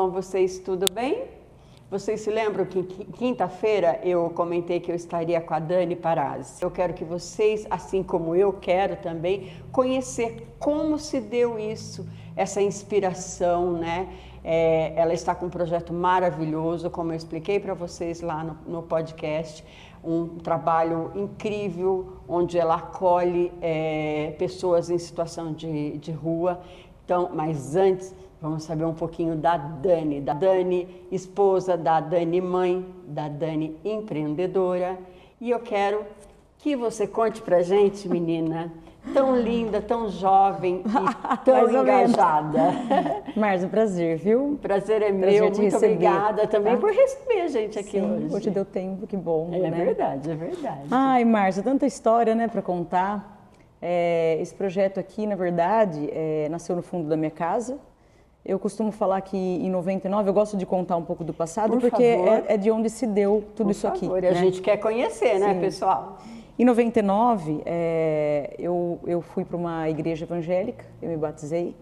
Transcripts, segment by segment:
Bom, vocês tudo bem? Vocês se lembram que quinta-feira eu comentei que eu estaria com a Dani Parazzi. Eu quero que vocês, assim como eu quero também, conhecer como se deu isso, essa inspiração, né? Ela está com um projeto maravilhoso, como eu expliquei para vocês lá no podcast, um trabalho incrível, onde ela acolhe pessoas em situação de rua. Então, mas antes, vamos saber um pouquinho da Dani esposa, da Dani mãe, da Dani empreendedora. E eu quero que você conte pra gente, menina, tão linda, tão jovem e tão engajada. Márcia, prazer, viu? O prazer é meu, muito obrigada também por receber a gente aqui. Sim, hoje. Hoje deu tempo, que bom, É né? verdade, é verdade. Ai, Márcia, tanta história, né, para contar. Esse projeto aqui, na verdade, nasceu no fundo da minha casa. Eu costumo falar que em 99, eu gosto de contar um pouco do passado, porque é de onde se deu tudo isso aqui. Por favor, a gente quer conhecer, né, pessoal? Em 99, eu fui para uma igreja evangélica, eu me batizei.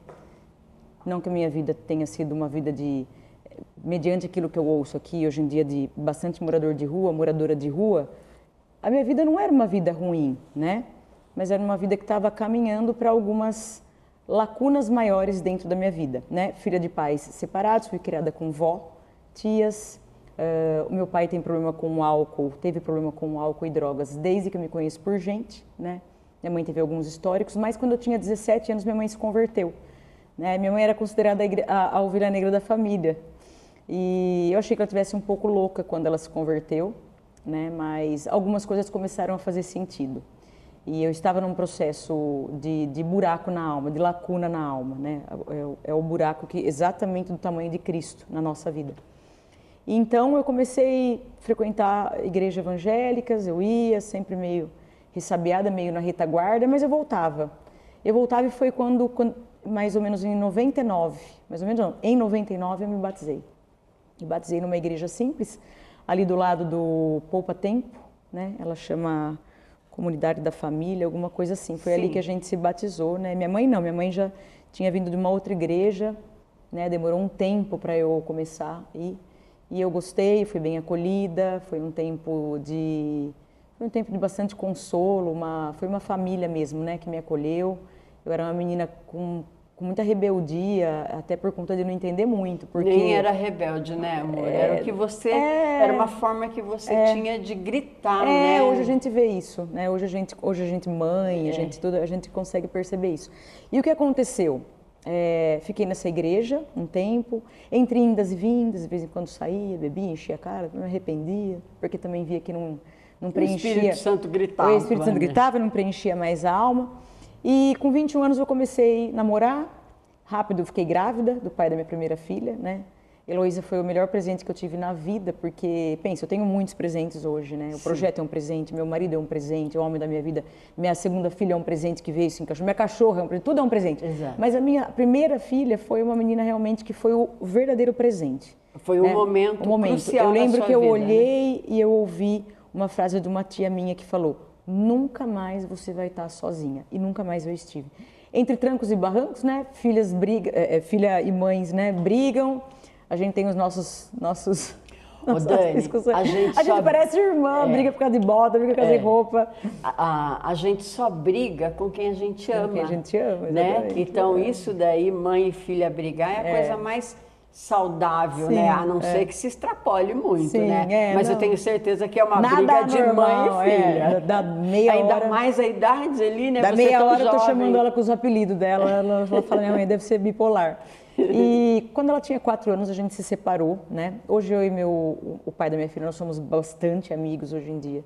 Não que a minha vida tenha sido uma vida mediante aquilo que eu ouço aqui, hoje em dia, de bastante moradora de rua, a minha vida não era uma vida ruim, né? Mas era uma vida que estava caminhando para algumas lacunas maiores dentro da minha vida, né? Filha de pais separados, fui criada com vó, tias. O meu pai tem problema com álcool, teve problema com álcool e drogas desde que eu me conheço por gente, né? Minha mãe teve alguns históricos, mas quando eu tinha 17 anos, minha mãe se converteu, né? Minha mãe era considerada a ovelha negra da família. E eu achei que ela tivesse um pouco louca quando ela se converteu, né? Mas algumas coisas começaram a fazer sentido. E eu estava num processo de buraco na alma, de lacuna na alma, né? É o buraco exatamente do tamanho de Cristo na nossa vida. E então eu comecei a frequentar igrejas evangélicas, eu ia sempre meio ressabiada, meio na retaguarda, mas eu voltava. E foi quando mais ou menos em 99, em 99 eu me batizei. Me batizei numa igreja simples, ali do lado do Poupa Tempo, né? Ela chama Comunidade da Família, alguma coisa assim. Foi ali que a gente se batizou, né? Minha mãe não, minha mãe já tinha vindo de uma outra igreja, né? Demorou um tempo para eu começar a ir. E eu gostei, fui bem acolhida, foi um tempo de bastante consolo, foi uma família mesmo, né, que me acolheu. Eu era uma menina com muita rebeldia, até por conta de não entender muito, porque... Nem era rebelde, né, amor? Era o que você... Era uma forma que você tinha de gritar, né? Hoje a gente vê isso, né? Hoje a gente mãe, a gente consegue perceber isso. E o que aconteceu? Fiquei nessa igreja um tempo, entre indas e vindas, de vez em quando saía, bebia, enchia a cara, me arrependia, porque também via que não preenchia... O Espírito Santo gritava. O Espírito Santo gritava, não preenchia mais a alma. E com 21 anos eu comecei a namorar, rápido fiquei grávida do pai da minha primeira filha, né? Heloísa foi o melhor presente que eu tive na vida, porque, pensa, eu tenho muitos presentes hoje, né? O projeto é um presente, meu marido é um presente, o homem da minha vida, minha segunda filha é um presente que veio, se encaixou, minha cachorra é um presente, tudo é um presente. Exato. Mas a minha primeira filha foi uma menina realmente que foi o verdadeiro presente. Foi um momento crucial. Eu lembro que eu vida, olhei, né? E eu ouvi uma frase de uma tia minha que falou: nunca mais você vai estar sozinha. E nunca mais eu estive. Entre trancos e barrancos, né? Filha e mães, né? Brigam. A gente tem os nossos Dani, discussões. A gente parece irmã, briga por causa de bota, briga por causa de roupa. A gente só briga com quem a gente ama. Com quem a gente ama, né? Então, isso daí, mãe e filha brigar, é a coisa mais saudável, né? A não ser que se extrapole muito, né? Mas eu tenho certeza que é uma briga de mãe e filha. Da meia Ainda hora, mais a idade ali, né? Da você meia tão hora eu tô jovem. chamando ela com os apelidos dela. Ela fala, minha mãe deve ser bipolar. E quando ela tinha 4 anos, a gente se separou, né? Hoje eu e o pai da minha filha, nós somos bastante amigos hoje em dia.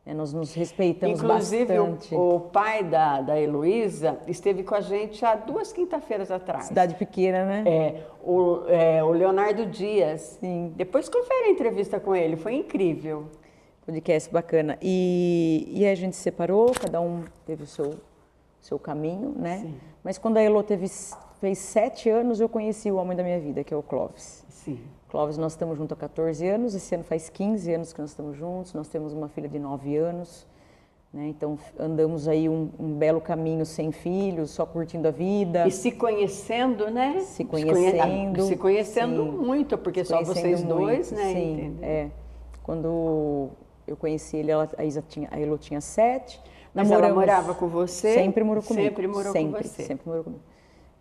Nós nos respeitamos bastante. Inclusive, o pai da Heloísa esteve com a gente há 2 quinta-feiras atrás. Cidade pequena, né? O Leonardo Dias. Sim. Depois confere a entrevista com ele, foi incrível. Podcast bacana. E aí a gente se separou, cada um teve o seu caminho, né? Sim. Mas quando a Elo fez 7 anos, eu conheci o homem da minha vida, que é o Clóvis. Sim. Clóvis, nós estamos juntos há 14 anos, esse ano faz 15 anos que nós estamos juntos, nós temos uma filha de 9 anos, né? Então andamos aí um belo caminho sem filhos, só curtindo a vida. E se conhecendo, né? Se conhecendo. Se conhecendo sim, muito, porque se só vocês muito, dois, né? Sim, Entendeu? Quando eu conheci ele, a Elo tinha 7. Mas ela morava com você? Sempre morou comigo. Sempre morou com você? Sempre morou comigo.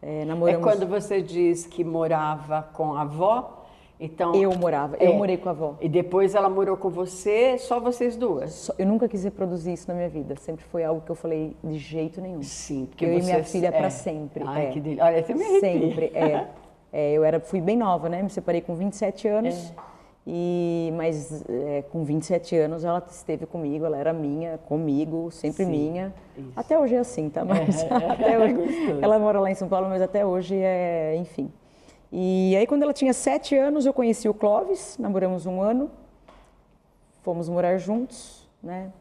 É quando você diz que morava com a avó, então... Eu morei com a avó. E depois ela morou com você, só vocês duas? Eu nunca quis reproduzir isso na minha vida, sempre foi algo que eu falei de jeito nenhum. Sim, porque eu e minha filha para sempre. Ai, que delícia. Olha, você me arrepia. Sempre, eu fui bem nova, né? Me separei com 27 anos. Mas com 27 anos ela esteve comigo, ela era minha, comigo, sempre minha. Isso. Até hoje é assim, tá? Mas até hoje, ela mora lá em São Paulo, mas até hoje enfim. E aí quando ela tinha 7 anos eu conheci o Clóvis, namoramos 1 ano, fomos morar juntos, né?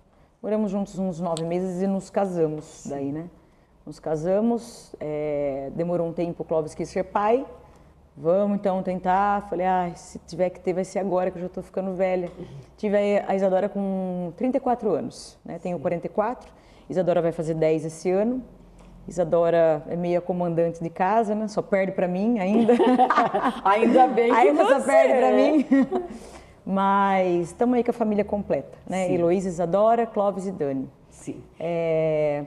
Moramos juntos uns 9 meses e nos casamos. Sim. Daí, né? Nos casamos, demorou um tempo, o Clóvis quis ser pai. Vamos então tentar. Falei, se tiver que ter, vai ser agora que eu já estou ficando velha. Tive a Isadora com 34 anos, né? Tenho 44. Isadora vai fazer 10 esse ano. Isadora é meia comandante de casa, né? Só perde para mim ainda. Ainda bem que ainda você só perde para mim. Mas estamos aí com a família completa, né? Heloísa, Isadora, Clóvis e Dani. Sim.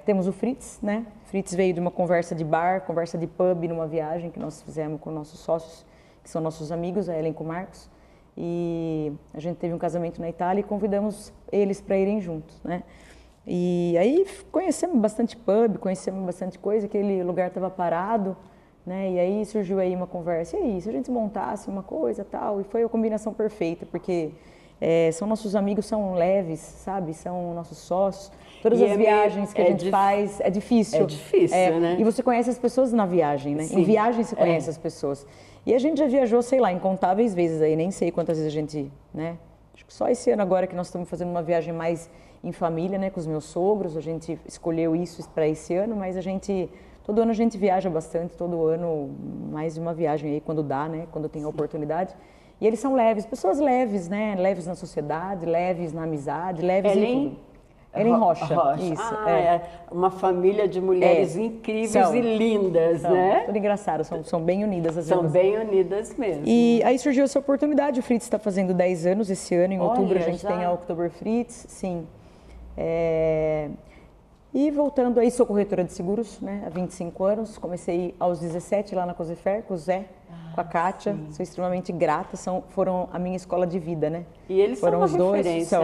Temos o Fritz, né? Fritz veio de uma conversa de bar, conversa de pub numa viagem que nós fizemos com nossos sócios, que são nossos amigos, a Ellen com o Marcos. E a gente teve um casamento na Itália e convidamos eles para irem juntos, né? E aí conhecemos bastante pub, conhecemos bastante coisa, aquele lugar estava parado, né? E aí surgiu aí uma conversa, e aí, se a gente montasse uma coisa tal, e foi a combinação perfeita, porque são nossos amigos, são leves, sabe? São nossos sócios. Todas as viagens que a gente faz, é difícil. É difícil, né? E você conhece as pessoas na viagem, né? Sim. Em viagem você conhece as pessoas. E a gente já viajou, sei lá, incontáveis vezes aí, nem sei quantas vezes a gente, né? Acho que só esse ano agora que nós estamos fazendo uma viagem mais em família, né? Com os meus sogros, a gente escolheu isso para esse ano, mas todo ano a gente viaja bastante, todo ano mais de uma viagem aí, quando dá, né? Quando tem a oportunidade. E eles são leves, pessoas leves, né? Leves na sociedade, leves na amizade, leves em tudo. Ellen Rocha. Isso. Uma família de mulheres incríveis e lindas, né? Tudo engraçado, são bem unidas às vezes. São bem unidas mesmo. E aí surgiu essa oportunidade, o Fritz está fazendo 10 anos esse ano, em outubro a gente tem a Oktober Fritz, sim. E voltando aí, sou corretora de seguros, né, há 25 anos, comecei aos 17 lá na Cosefer, com o Zé, com a Kátia, sou extremamente grata, foram a minha escola de vida, né? E eles foram são uma referência,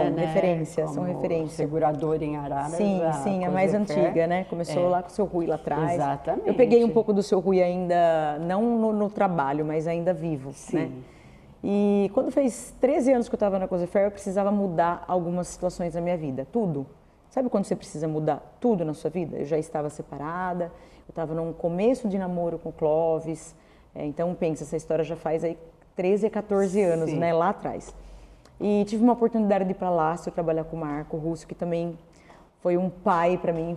né? São referência. Seguradora em Araras. Sim, a mais antiga, né? Começou lá com o seu Rui lá atrás. Exatamente. Eu peguei um pouco do seu Rui ainda, não no trabalho, mas ainda vivo, né? E quando fez 13 anos que eu estava na Cosefer, eu precisava mudar algumas situações da minha vida, tudo. Sabe quando você precisa mudar tudo na sua vida? Eu já estava separada, eu estava num começo de namoro com o Clóvis, então pensa, essa história já faz aí 13 a 14 anos, né, lá atrás. E tive uma oportunidade de ir para Lastro, trabalhar com o Marco Russo, que também foi um pai para mim,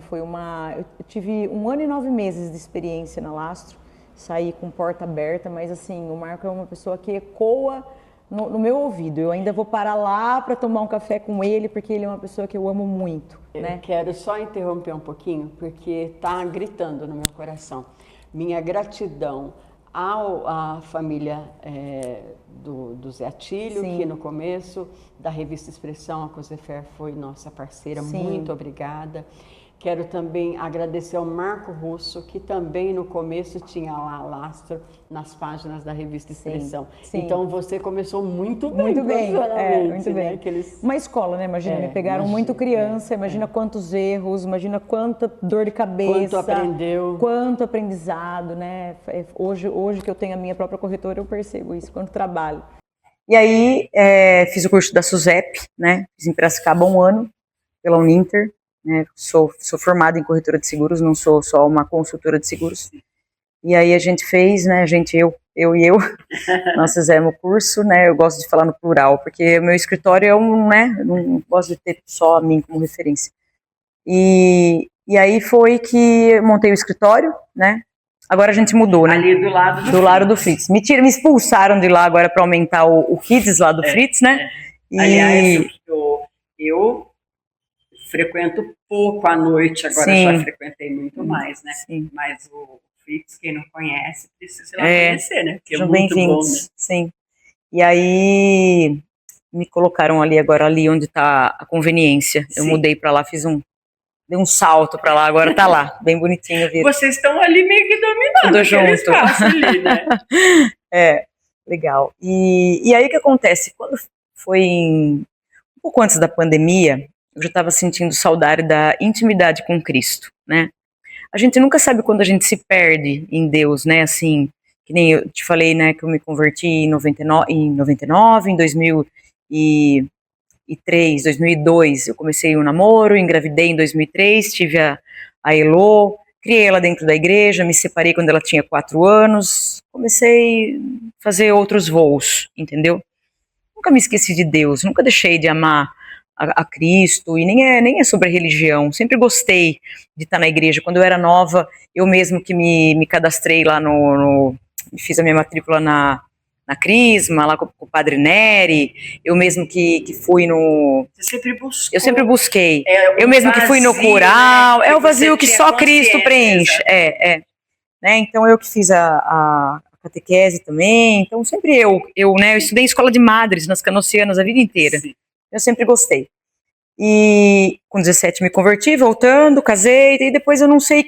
eu tive 1 ano e 9 meses de experiência na Lastro, saí com porta aberta, mas assim, o Marco é uma pessoa que ecoa no meu ouvido. Eu ainda vou parar lá para tomar um café com ele, porque ele é uma pessoa que eu amo muito. Eu quero só interromper um pouquinho, porque está gritando no meu coração. Minha gratidão à família do Zé Atílio, que no começo da revista Expressão, a Cosefer foi nossa parceira, muito obrigada. Quero também agradecer ao Marco Russo, que também no começo tinha lá Lastro nas páginas da revista Expressão. Então você começou muito bem. Muito bem. Né? Uma escola, né? Imagina, me pegaram muito criança, imagina quantos erros, imagina quanta dor de cabeça. Quanto aprendeu. Quanto aprendizado, né? Hoje que eu tenho a minha própria corretora, eu percebo isso, quanto trabalho. E aí, fiz o curso da SUSEP, né? Fiz em Piracicaba 1 ano, pela Uninter. Sou formada em corretora de seguros, não sou só uma consultora de seguros. E aí a gente fez, né, eu e eu, nós fizemos o curso, né, eu gosto de falar no plural, porque o meu escritório é não gosto de ter só a mim como referência. E aí foi que montei o escritório, né, agora a gente mudou, né. Ali do lado do Fritz. Me expulsaram de lá agora para aumentar o Kids lá do Fritz, né. Aliás, eu frequento pouco à noite, agora Sim. já frequentei muito mais, né? Sim. Mas o Fritz, quem não conhece, precisa ir lá conhecer, né? Porque Sejam é muito bom, né? Sim. E aí me colocaram ali agora, ali onde está a conveniência. Eu mudei para lá, dei um salto para lá, agora tá lá, bem bonitinho. Vocês estão ali meio que dominando aquele espaço ali, né? Legal. E aí o que acontece? Quando foi um pouco antes da pandemia, eu já estava sentindo saudade da intimidade com Cristo, né? A gente nunca sabe quando a gente se perde em Deus, né? Assim, que nem eu te falei, né, que eu me converti em 99, em 2003, 2002, eu comecei um namoro, engravidei em 2003, tive a Elô, criei ela dentro da igreja, me separei quando ela tinha 4 anos, comecei a fazer outros voos, entendeu? Nunca me esqueci de Deus, nunca deixei de amar a Cristo, e nem é sobre a religião, sempre gostei de estar na igreja. Quando eu era nova, eu mesmo que me cadastrei lá fiz a minha matrícula na Crisma, lá com o Padre Neri, eu mesmo que fui no... Você sempre buscou. Eu sempre busquei. Eu mesmo que fui no coral, né? É o vazio que só Cristo preenche. Né? Então eu que fiz a catequese também, então sempre eu estudei em escola de madres nas Canossianas a vida inteira. Sim. Eu sempre gostei. E com 17 me converti, voltando, casei, e depois eu não sei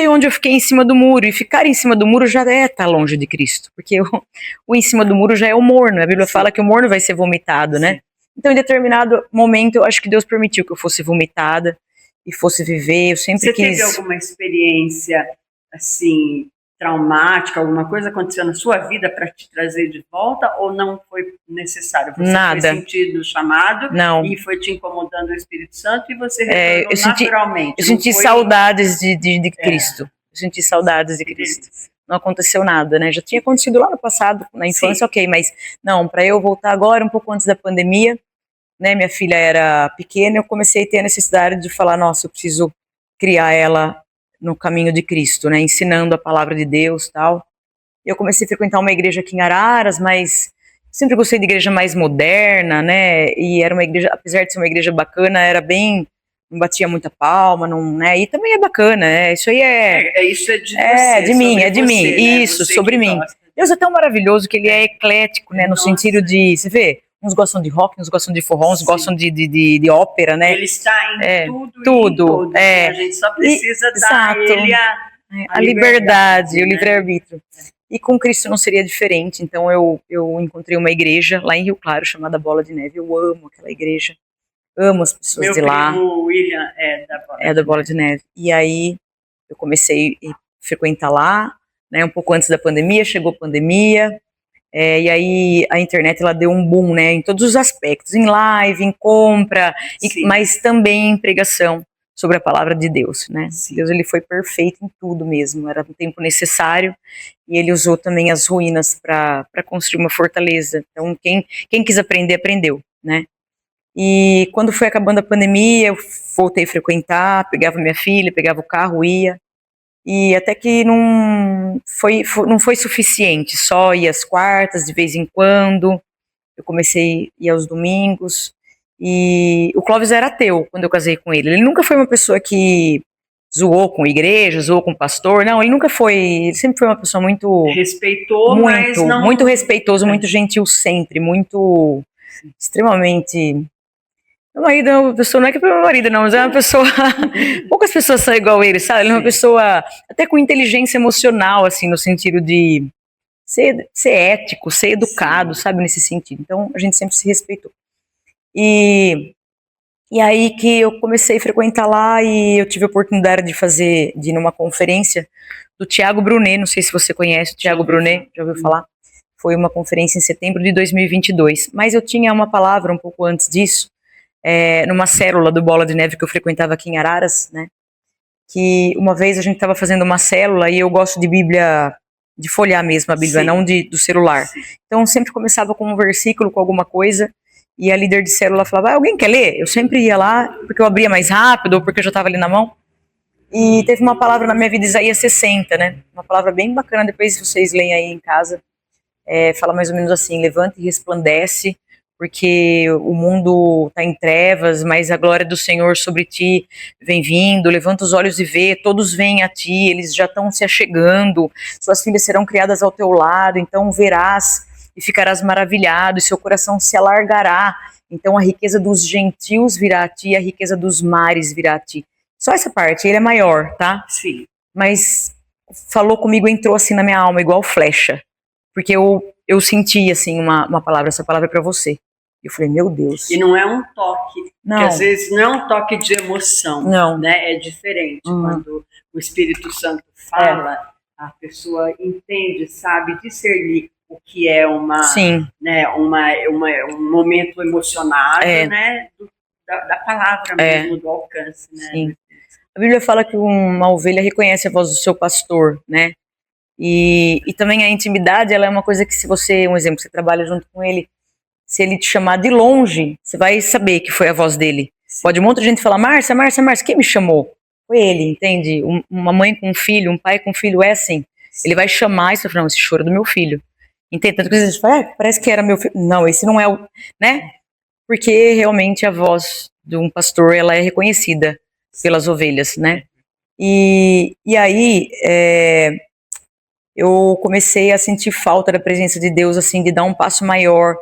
onde eu fiquei em cima do muro, e ficar em cima do muro já estar longe de Cristo, porque o em cima do muro já é o morno, a Bíblia Sim. fala que o morno vai ser vomitado, Sim. né? Então em determinado momento eu acho que Deus permitiu que eu fosse vomitada e fosse viver, eu sempre quis... Você teve alguma experiência, assim, traumática, alguma coisa aconteceu na sua vida para te trazer de volta, ou não foi necessário? Você Nada. Foi sentido o chamado não. E foi te incomodando o Espírito Santo e você retornou naturalmente. Eu senti saudades de Cristo. Eu senti saudades de Cristo. Não aconteceu nada, né? Já tinha acontecido lá no passado, na infância, Sim. ok, mas não, para eu voltar agora, um pouco antes da pandemia, né? Minha filha era pequena, eu comecei a ter a necessidade de falar, nossa, eu preciso criar ela no caminho de Cristo, né, ensinando a palavra de Deus, tal. Eu comecei a frequentar uma igreja aqui em Araras, mas sempre gostei de igreja mais moderna, né, e era uma igreja, apesar de ser uma igreja bacana, era bem, não batia muita palma, não, né, e também é bacana, né, isso aí isso é de você, de mim, é de você, mim, né? Isso, você sobre mim. Gosta. Deus é tão maravilhoso que ele é eclético, né, no sentido de, você vê, uns gostam de rock, uns gostam de forró, uns Sim. gostam de ópera, né? Ele está em tudo. A gente só precisa dar ele a liberdade, o livre-arbítrio. E com Cristo não seria diferente, então eu encontrei uma igreja lá em Rio Claro, chamada Bola de Neve. Eu amo aquela igreja, amo as pessoas de lá. Meu primo William é da Bola de Neve. E aí eu comecei a frequentar lá, né, um pouco antes da pandemia, chegou a pandemia, e aí a internet ela deu um boom, né, em todos os aspectos, em live, em compra, mas também em pregação sobre a palavra de Deus, né. Sim. Deus ele foi perfeito em tudo mesmo, era um tempo necessário, e ele usou também as ruínas para construir uma fortaleza. Então quem quis aprender, aprendeu, né. E quando foi acabando a pandemia, eu voltei a frequentar, pegava minha filha, pegava o carro, ia. E até que não foi suficiente, só ia às quartas, de vez em quando. Eu comecei a ir aos domingos. E o Clóvis era ateu quando eu casei com ele. Ele nunca foi uma pessoa que zoou com igreja, zoou com pastor. Não, ele nunca foi. Ele sempre foi uma pessoa muito. Respeitou, mas não. Muito respeitoso, muito gentil sempre, muito. Extremamente. Meu marido é uma pessoa, não é que é meu marido não, mas é uma pessoa, poucas pessoas são igual a ele, sabe? Ele é uma pessoa até com inteligência emocional, assim, no sentido de ser ético, ser educado, sabe, nesse sentido. Então, a gente sempre se respeitou. E aí que eu comecei a frequentar lá e eu tive a oportunidade de ir numa conferência do Tiago Brunet, não sei se você conhece o Tiago Brunet, já ouviu falar? Foi uma conferência em setembro de 2022, mas eu tinha uma palavra um pouco antes disso, numa célula do Bola de Neve que eu frequentava aqui em Araras, né, que uma vez a gente estava fazendo uma célula e eu gosto de Bíblia, de folhear mesmo a Bíblia, Sim. não do celular. Sim. Então sempre começava com um versículo, com alguma coisa, e a líder de célula falava, alguém quer ler? Eu sempre ia lá, porque eu abria mais rápido, ou porque eu já estava ali na mão. E teve uma palavra na minha vida, Isaías 60, né, uma palavra bem bacana, depois vocês leem aí em casa, fala mais ou menos assim, levanta e resplandece, porque o mundo está em trevas, mas a glória do Senhor sobre ti vem vindo, levanta os olhos e vê, todos vêm a ti, eles já estão se achegando, suas filhas serão criadas ao teu lado, então verás e ficarás maravilhado, e seu coração se alargará, então a riqueza dos gentios virá a ti, a riqueza dos mares virá a ti. Só essa parte, ele é maior, tá? Sim. Mas falou comigo, entrou assim na minha alma, igual flecha, porque eu senti assim uma palavra, essa palavra é para você. Eu falei, meu Deus. E não é um toque, não. Porque às vezes não é um toque de emoção, não. Né? É diferente. Quando o Espírito Santo fala, a pessoa entende, sabe discernir o que é né, um momento emocionado, né, da palavra mesmo, do alcance. Né? Sim. A Bíblia fala que uma ovelha reconhece a voz do seu pastor, né? E também a intimidade, ela é uma coisa que se você, um exemplo, você trabalha junto com ele, se ele te chamar de longe, você vai saber que foi a voz dele. Pode um monte de gente falar, Márcia, quem me chamou? Foi ele, entende? Uma mãe com um filho, um pai com um filho é assim. Ele vai chamar e você vai falar, não, esse choro é do meu filho. Entende? Tanto que às vezes fala, parece que era meu filho. Não, esse não é o... Né? Porque realmente a voz de um pastor, ela é reconhecida pelas ovelhas, né? E aí, eu comecei a sentir falta da presença de Deus, assim, de dar um passo maior.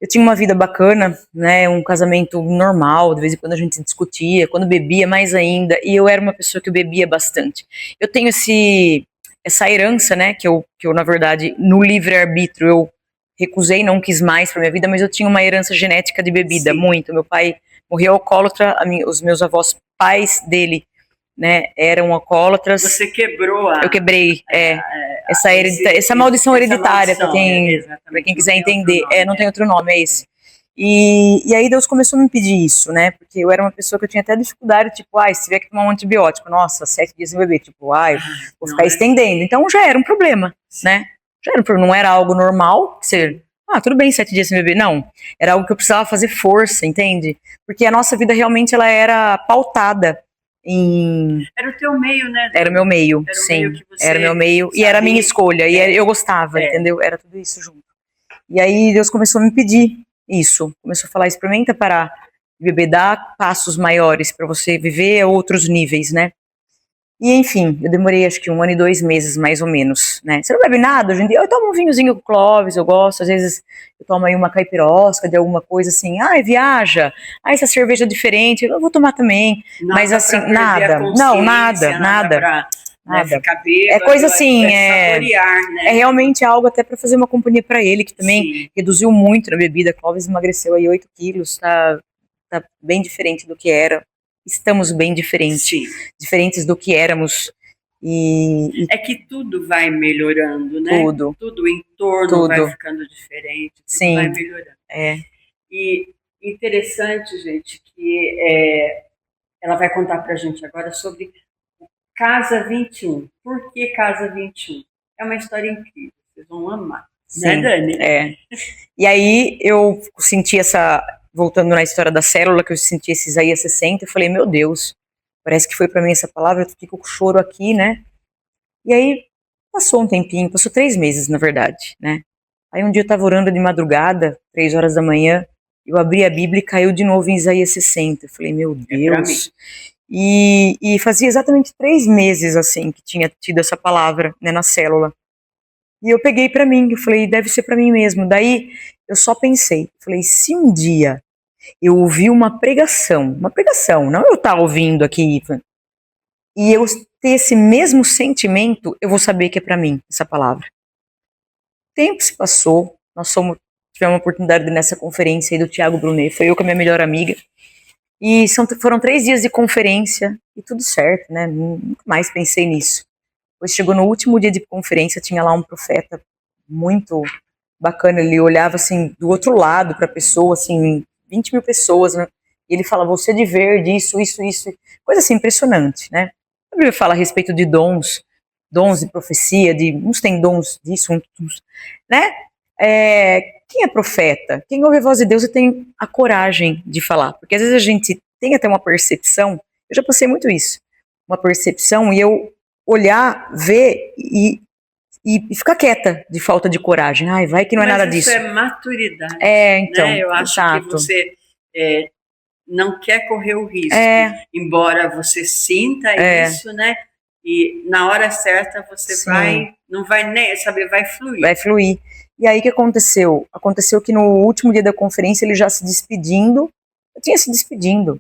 Eu tinha uma vida bacana, né, um casamento normal, de vez em quando a gente discutia, quando bebia mais ainda, e eu era uma pessoa que bebia bastante. Eu tenho essa herança, né, que eu na verdade, no livre-arbítrio, eu recusei, não quis mais para minha vida, mas eu tinha uma herança genética de bebida, muito. Meu pai morreu alcoólatra, os meus avós, pais dele, né, eram alcoólatras. Você quebrou Eu quebrei, essa maldição hereditária, para quem quiser entender, não tem outro nome, é esse. E aí Deus começou a me pedir isso, né, porque eu era uma pessoa que eu tinha até dificuldade, tipo, se tiver que tomar um antibiótico, nossa, 7 dias sem beber, tipo, vou ficar estendendo, então já era um problema, né, não era algo normal, tudo bem, 7 dias sem beber, não, era algo que eu precisava fazer força, entende, porque a nossa vida realmente, ela era pautada Era o teu meio, né? Era o meu meio, sim. Era o meu meio e era a minha escolha. E eu gostava, entendeu? Era tudo isso junto. E aí Deus começou a me pedir isso. Começou a falar, experimenta parar de beber, dá passos maiores para você viver a outros níveis, né? E enfim, eu demorei acho que 1 ano e 2 meses, mais ou menos, né? Você não bebe nada hoje em dia? Eu tomo um vinhozinho com Clóvis, eu gosto, às vezes eu tomo aí uma caipirosca de alguma coisa assim, viaja, essa cerveja diferente, eu vou tomar também, mas assim, nada, nada. Ficar bêbado, é coisa assim, saborear, né? É realmente algo até para fazer uma companhia para ele, que também reduziu muito na bebida. Clóvis emagreceu aí 8 quilos, tá bem diferente do que era. Estamos bem diferentes do que éramos. E é que tudo vai melhorando, né? Tudo o entorno vai ficando diferente, tudo vai melhorando. E interessante, gente, que ela vai contar pra gente agora sobre Casa 21. Por que Casa 21? É uma história incrível, vocês vão amar. Né, Dani? E aí eu senti voltando na história da célula, que eu senti esse Isaías 60, eu falei, meu Deus, parece que foi para mim essa palavra, eu fico com choro aqui, né? E aí passou um tempinho, passou 3 meses, na verdade, né? Aí um dia eu tava orando de madrugada, 3 horas da manhã, eu abri a Bíblia e caiu de novo em Isaías 60. Eu falei, meu Deus. E fazia exatamente 3 meses, assim, que tinha tido essa palavra, né, na célula. E eu peguei para mim, eu falei, deve ser para mim mesmo. Daí eu só pensei, falei, se um dia eu ouvir uma pregação, não eu estar ouvindo aqui, e eu ter esse mesmo sentimento, eu vou saber que é para mim essa palavra. O tempo se passou, nós tivemos uma oportunidade nessa conferência aí do Tiago Brunet, foi eu com a minha melhor amiga, e foram 3 dias de conferência, e tudo certo, né, nunca mais pensei nisso. Depois chegou no último dia de conferência, tinha lá um profeta muito bacana, ele olhava assim do outro lado para a pessoa, assim, 20 mil pessoas, né? E ele fala, você de verde, isso, coisa assim impressionante, né? A Bíblia fala a respeito de dons de profecia, uns têm dons disso, uns, né? Quem é profeta? Quem ouve a voz de Deus e tem a coragem de falar, porque às vezes a gente tem até uma percepção, eu já passei muito isso, uma percepção, e eu olhar, ver e e ficar quieta de falta de coragem. Ai, vai que não é nada disso. Mas isso é maturidade. Então, né? Eu acho que você não quer correr o risco, embora você sinta isso, né? E na hora certa você não vai nem saber, vai fluir. Vai fluir. E aí o que aconteceu? Aconteceu que no último dia da conferência ele já se despedindo, eu tinha se despedindo,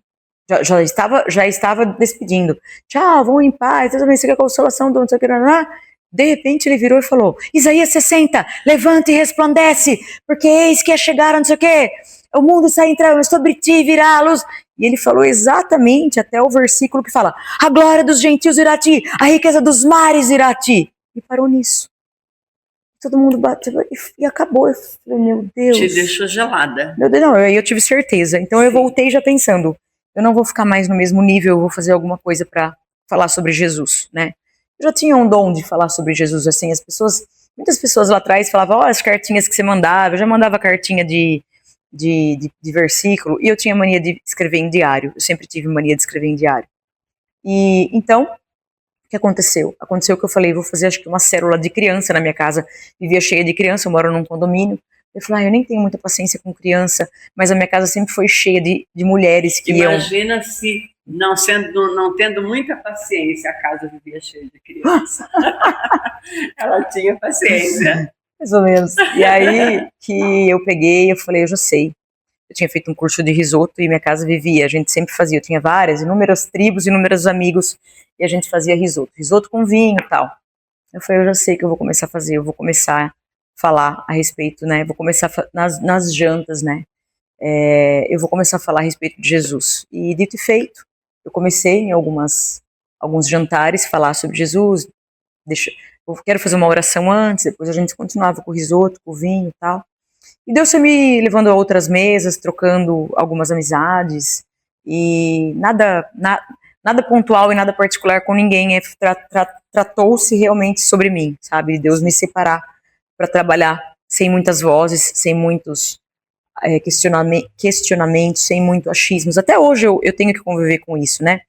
já estava despedindo. Tchau, vão em paz, Deus abençoe a consolação do não sei o que, de repente ele virou e falou: Isaías 60, levanta e resplandece, porque eis que é chegar, não sei o que, o mundo está entrando sobre ti, virá a luz. E ele falou exatamente até o versículo que fala: a glória dos gentios irá a ti, a riqueza dos mares irá a ti. E parou nisso. Todo mundo bateu e acabou. Eu falei, meu Deus. Te deixou gelada. Meu Deus, não, eu tive certeza. Então eu voltei já pensando, eu não vou ficar mais no mesmo nível, eu vou fazer alguma coisa para falar sobre Jesus, né? Eu já tinha um dom de falar sobre Jesus, assim, muitas pessoas lá atrás falavam, as cartinhas que você mandava, eu já mandava cartinha de versículo, e eu tinha mania de escrever em diário, eu sempre tive mania de escrever em diário. E então, o que aconteceu? Aconteceu que eu falei, vou fazer acho que uma célula de criança na minha casa, vivia cheia de criança, eu moro num condomínio, eu falei, eu nem tenho muita paciência com criança, mas a minha casa sempre foi cheia de mulheres que Imagina se não tendo muita paciência, a casa vivia cheia de criança. Ela tinha paciência. Mais ou menos. E aí que eu peguei, eu falei, eu já sei. Eu tinha feito um curso de risoto e minha casa vivia, a gente sempre fazia, eu tinha inúmeras tribos, inúmeros amigos, e a gente fazia risoto com vinho e tal. Eu falei, eu já sei que eu vou começar a fazer, eu vou começar a falar a respeito, né, vou começar nas jantas, né, eu vou começar a falar a respeito de Jesus. E dito e feito, eu comecei em alguns jantares falar sobre Jesus, eu quero fazer uma oração antes, depois a gente continuava com o risoto, com o vinho e tal. E Deus foi me levando a outras mesas, trocando algumas amizades, e nada pontual e nada particular com ninguém, tratou-se realmente sobre mim, sabe? Deus me separar para trabalhar sem muitas vozes, sem muitos questionamentos, sem muitos achismos. Até hoje eu tenho que conviver com isso, né?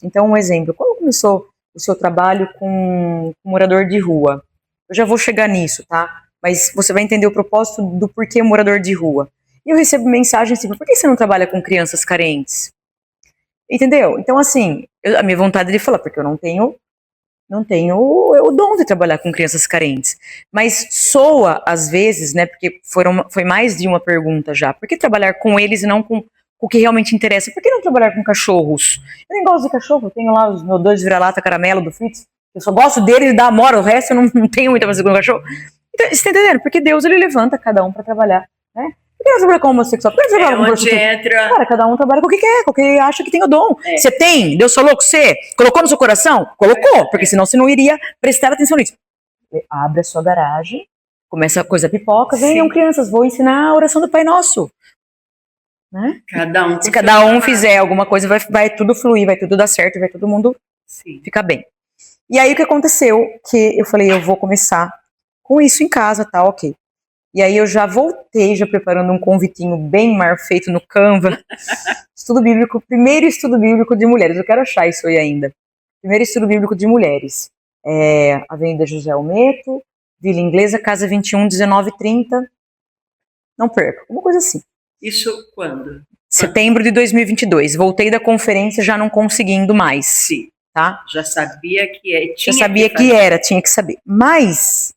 Então, um exemplo, quando começou o seu trabalho com morador de rua? Eu já vou chegar nisso, tá? Mas você vai entender o propósito do porquê morador de rua. E eu recebo mensagens assim, por que você não trabalha com crianças carentes? Entendeu? Então, assim, a minha vontade de falar, porque eu não tenho o dom de trabalhar com crianças carentes. Mas soa, às vezes, né, porque foi mais de uma pergunta já, por que trabalhar com eles e não com o que realmente interessa? Por que não trabalhar com cachorros? Eu nem gosto de cachorro, eu tenho lá os meus 2 vira-lata caramelo do Fritz, eu só gosto deles e dá amor, o resto eu não tenho muita coisa com cachorro. Então, você tá entendendo? Porque Deus, ele levanta cada um para trabalhar, né? Por que não trabalha com homossexual? Por que não trabalha com prostituta? Cara, cada um trabalha com o que quer, com o que acha que tem o dom. Você tem? Deus falou com você? Colocou no seu coração? Colocou, porque senão você não iria prestar atenção nisso. Abre a sua garagem, começa a coisa pipoca, venham crianças, vou ensinar a oração do Pai Nosso. Né? Se cada um fizer alguma coisa, vai tudo fluir, vai tudo dar certo, vai todo mundo ficar bem. E aí o que aconteceu? Que eu falei, eu vou começar com isso em casa, tá, ok. E aí eu já voltei, já preparando um convitinho bem mal feito no Canva. Estudo bíblico, primeiro estudo bíblico de mulheres, eu quero achar isso aí ainda. Primeiro estudo bíblico de mulheres. Avenida José Almeto, Vila Inglesa, Casa 21, 1930. Não perca, uma coisa assim. Isso quando? Setembro de 2022. Voltei da conferência já não conseguindo mais. Sim. Tá? Já sabia que tinha que saber. Mas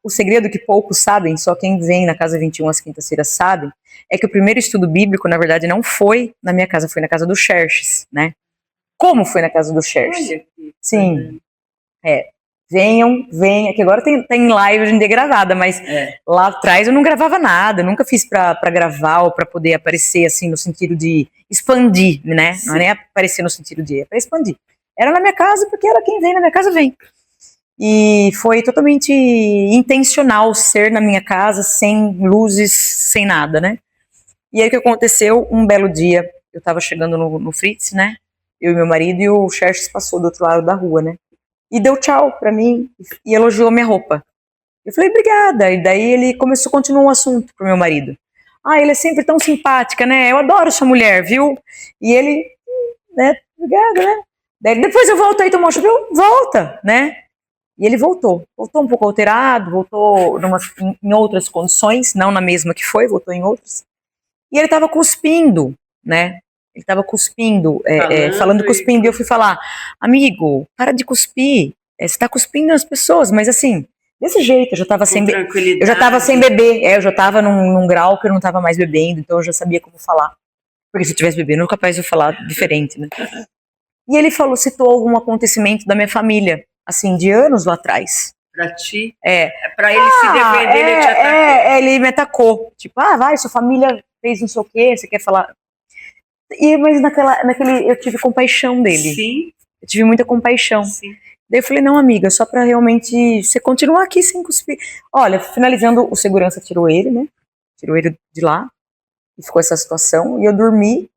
o segredo que poucos sabem, só quem vem na Casa 21 às quintas-feiras sabe, é que o primeiro estudo bíblico, na verdade, não foi na minha casa, foi na casa do Xerxes, né? Como foi na casa do Xerxes? Sim. Venham, que agora tem live hoje em dia gravada, mas lá atrás eu não gravava nada, nunca fiz pra gravar ou pra poder aparecer assim no sentido de expandir, né? Sim. Não é nem aparecer no sentido de pra expandir. Era na minha casa porque era quem vem na minha casa vem. E foi totalmente intencional ser na minha casa, sem luzes, sem nada, né? E aí o que aconteceu? Um belo dia, eu tava chegando no Fritz, né? Eu e meu marido, e o Xerxes passou do outro lado da rua, né? E deu tchau pra mim e elogiou minha roupa. Eu falei, obrigada. E daí ele continuou um assunto pro meu marido. Ele é sempre tão simpática, né? Eu adoro sua mulher, viu? E ele, né? Obrigada, né? Daí depois eu volto aí tomar um chapéu, volta, né? E ele voltou um pouco alterado, voltou em outras condições, não na mesma que foi, voltou em outras. E ele estava cuspindo, né? Ele estava cuspindo, falando cuspindo, e eu fui falar, amigo, para de cuspir, você está cuspindo nas pessoas, mas assim, desse jeito, eu já estava sem beber, eu já estava num grau que eu não estava mais bebendo, então eu já sabia como falar, porque se eu tivesse bebendo, eu era capaz de falar diferente, né? E ele citou algum acontecimento da minha família, assim, de anos lá atrás. Pra ti? Pra ele se defender, ele te atacou. Ele me atacou, tipo, vai, sua família fez não sei o quê, você quer falar... Mas naquele eu tive compaixão dele. Sim. Eu tive muita compaixão. Sim. Daí eu falei, não, amiga, só pra realmente você continuar aqui sem cuspir. Olha, finalizando, o segurança tirou ele, né? Tirou ele de lá. E ficou essa situação. E eu dormi.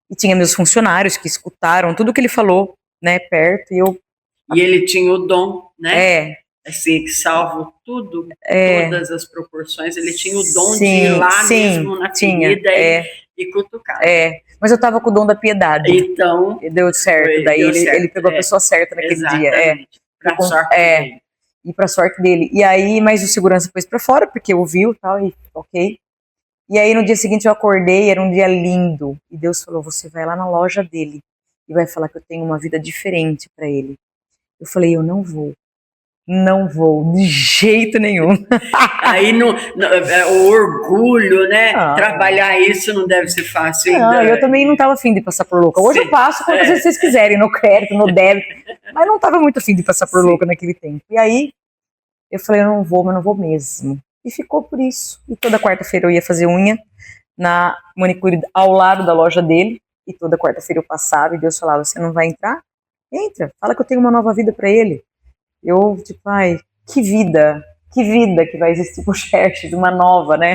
E tinha meus funcionários que escutaram tudo que ele falou, né, perto. E ele tinha o dom, né? Assim, que salvo tudo, todas as proporções. Ele tinha o dom de ir lá mesmo na ferida e cutucar. Mas eu tava com o dom da piedade. Então... E deu certo. Daí ele pegou a pessoa certa naquele dia. Pra sorte dele. E pra sorte dele. E aí, mas o segurança pôs pra fora, porque ouviu e tal, e ok. E aí no dia seguinte eu acordei, era um dia lindo. E Deus falou, você vai lá na loja dele e vai falar que eu tenho uma vida diferente pra ele. Eu falei, eu não vou. Não vou, de jeito nenhum. Aí o orgulho, né? Trabalhar isso não deve ser fácil. Não, eu também não estava afim de passar por louca. Hoje eu passo quando vocês quiserem, no crédito, no débito. Mas não estava muito afim de passar por louca naquele tempo. E aí eu falei, eu não vou, mas não vou mesmo. E ficou por isso. E toda quarta-feira eu ia fazer unha na manicure ao lado da loja dele. E toda quarta-feira eu passava e Deus falava, você não vai entrar? Entra, fala que eu tenho uma nova vida para ele. Eu, tipo, que vida que vai existir pro Xerxes, uma nova, né?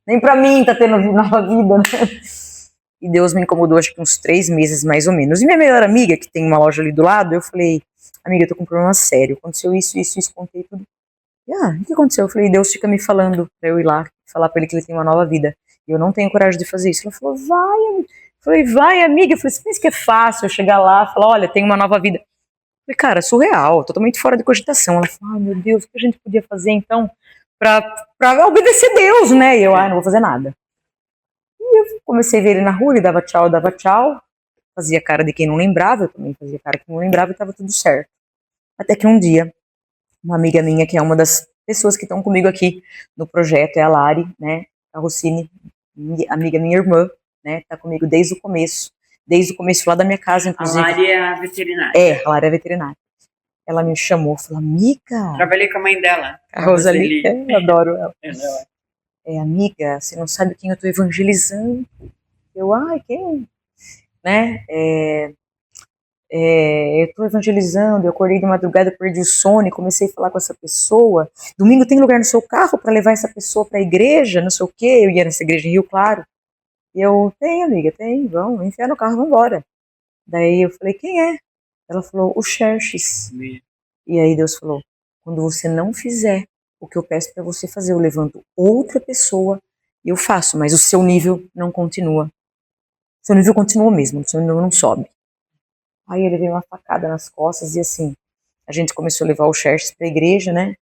Nem pra mim tá tendo nova vida, né? E Deus me incomodou, acho que uns 3 meses, mais ou menos. E minha melhor amiga, que tem uma loja ali do lado, eu falei, amiga, eu tô com um problema sério, aconteceu isso, contei tudo. E, o que aconteceu? Eu falei, Deus fica me falando pra eu ir lá, falar pra ele que ele tem uma nova vida. E eu não tenho coragem de fazer isso. Ela falou, vai, amiga. Eu falei, vai, amiga. Eu falei, você pensa que é fácil eu chegar lá e falar, olha, tem uma nova vida. Falei, cara, surreal, totalmente fora de cogitação. Ela falou, meu Deus, o que a gente podia fazer então pra obedecer Deus, né? E eu, não vou fazer nada. E eu comecei a ver ele na rua, ele dava tchau, fazia cara de quem não lembrava, eu também fazia cara de quem não lembrava e tava tudo certo. Até que um dia, uma amiga minha, que é uma das pessoas que estão comigo aqui no projeto, é a Lari, né? A Rossini, amiga minha irmã, né? Tá comigo desde o começo lá da minha casa, inclusive. A Lari é a veterinária. A Lari é veterinária. Ela me chamou, falou, amiga... Trabalhei com a mãe dela. A Roseli. Eu adoro ela. Amiga, você não sabe quem eu tô evangelizando. Eu, quem? Né? Eu tô evangelizando, eu acordei de madrugada, perdi o sono e comecei a falar com essa pessoa. Domingo tem lugar no seu carro para levar essa pessoa pra igreja, não sei o quê. Eu ia nessa igreja em Rio Claro. E eu, tem, amiga, tem, vamos enfiar no carro, vamos embora. Daí eu falei, quem é? Ela falou, o Xerxes. E aí Deus falou, quando você não fizer o que eu peço para você fazer, eu levanto outra pessoa e eu faço, mas o seu nível não continua. Seu nível continua mesmo, o seu nível não sobe. Aí ele veio uma facada nas costas e assim, a gente começou a levar o Xerxes pra igreja, né?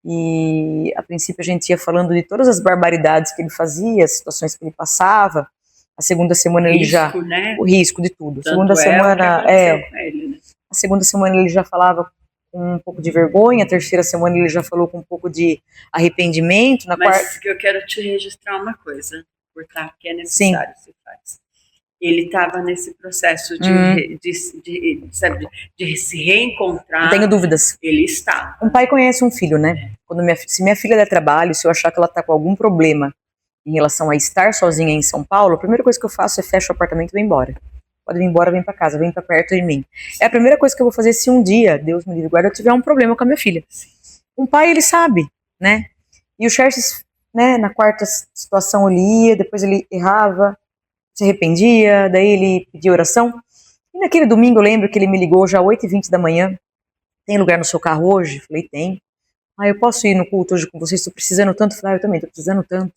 E a princípio a gente ia falando de todas as barbaridades que ele fazia, as situações que ele passava. A segunda semana ele já... Né? O risco de tudo. Segunda semana, ele, né? A segunda semana ele já falava com um pouco de vergonha, a terceira semana ele já falou com um pouco de arrependimento. Mas eu quero te registrar uma coisa, porque é necessário que você faz. Ele estava nesse processo de se reencontrar. Não tenho dúvidas. Ele está. Um pai conhece um filho, né? Se minha filha der trabalho, se eu achar que ela está com algum problema em relação a estar sozinha em São Paulo, a primeira coisa que eu faço é fecho o apartamento e vou embora. Pode vir embora, vem para casa, vem para perto de mim. É a primeira coisa que eu vou fazer se um dia, Deus me livre guarda, eu tiver um problema com a minha filha. Um pai, ele sabe, né? E o Xerxes, né, na quarta situação ele ia, depois ele errava, se arrependia, daí ele pedia oração. E naquele domingo eu lembro que ele me ligou já 8h20 da manhã. Tem lugar no seu carro hoje? Falei, tem. Eu posso ir no culto hoje com vocês? Estou precisando tanto. Falei, eu também estou precisando tanto.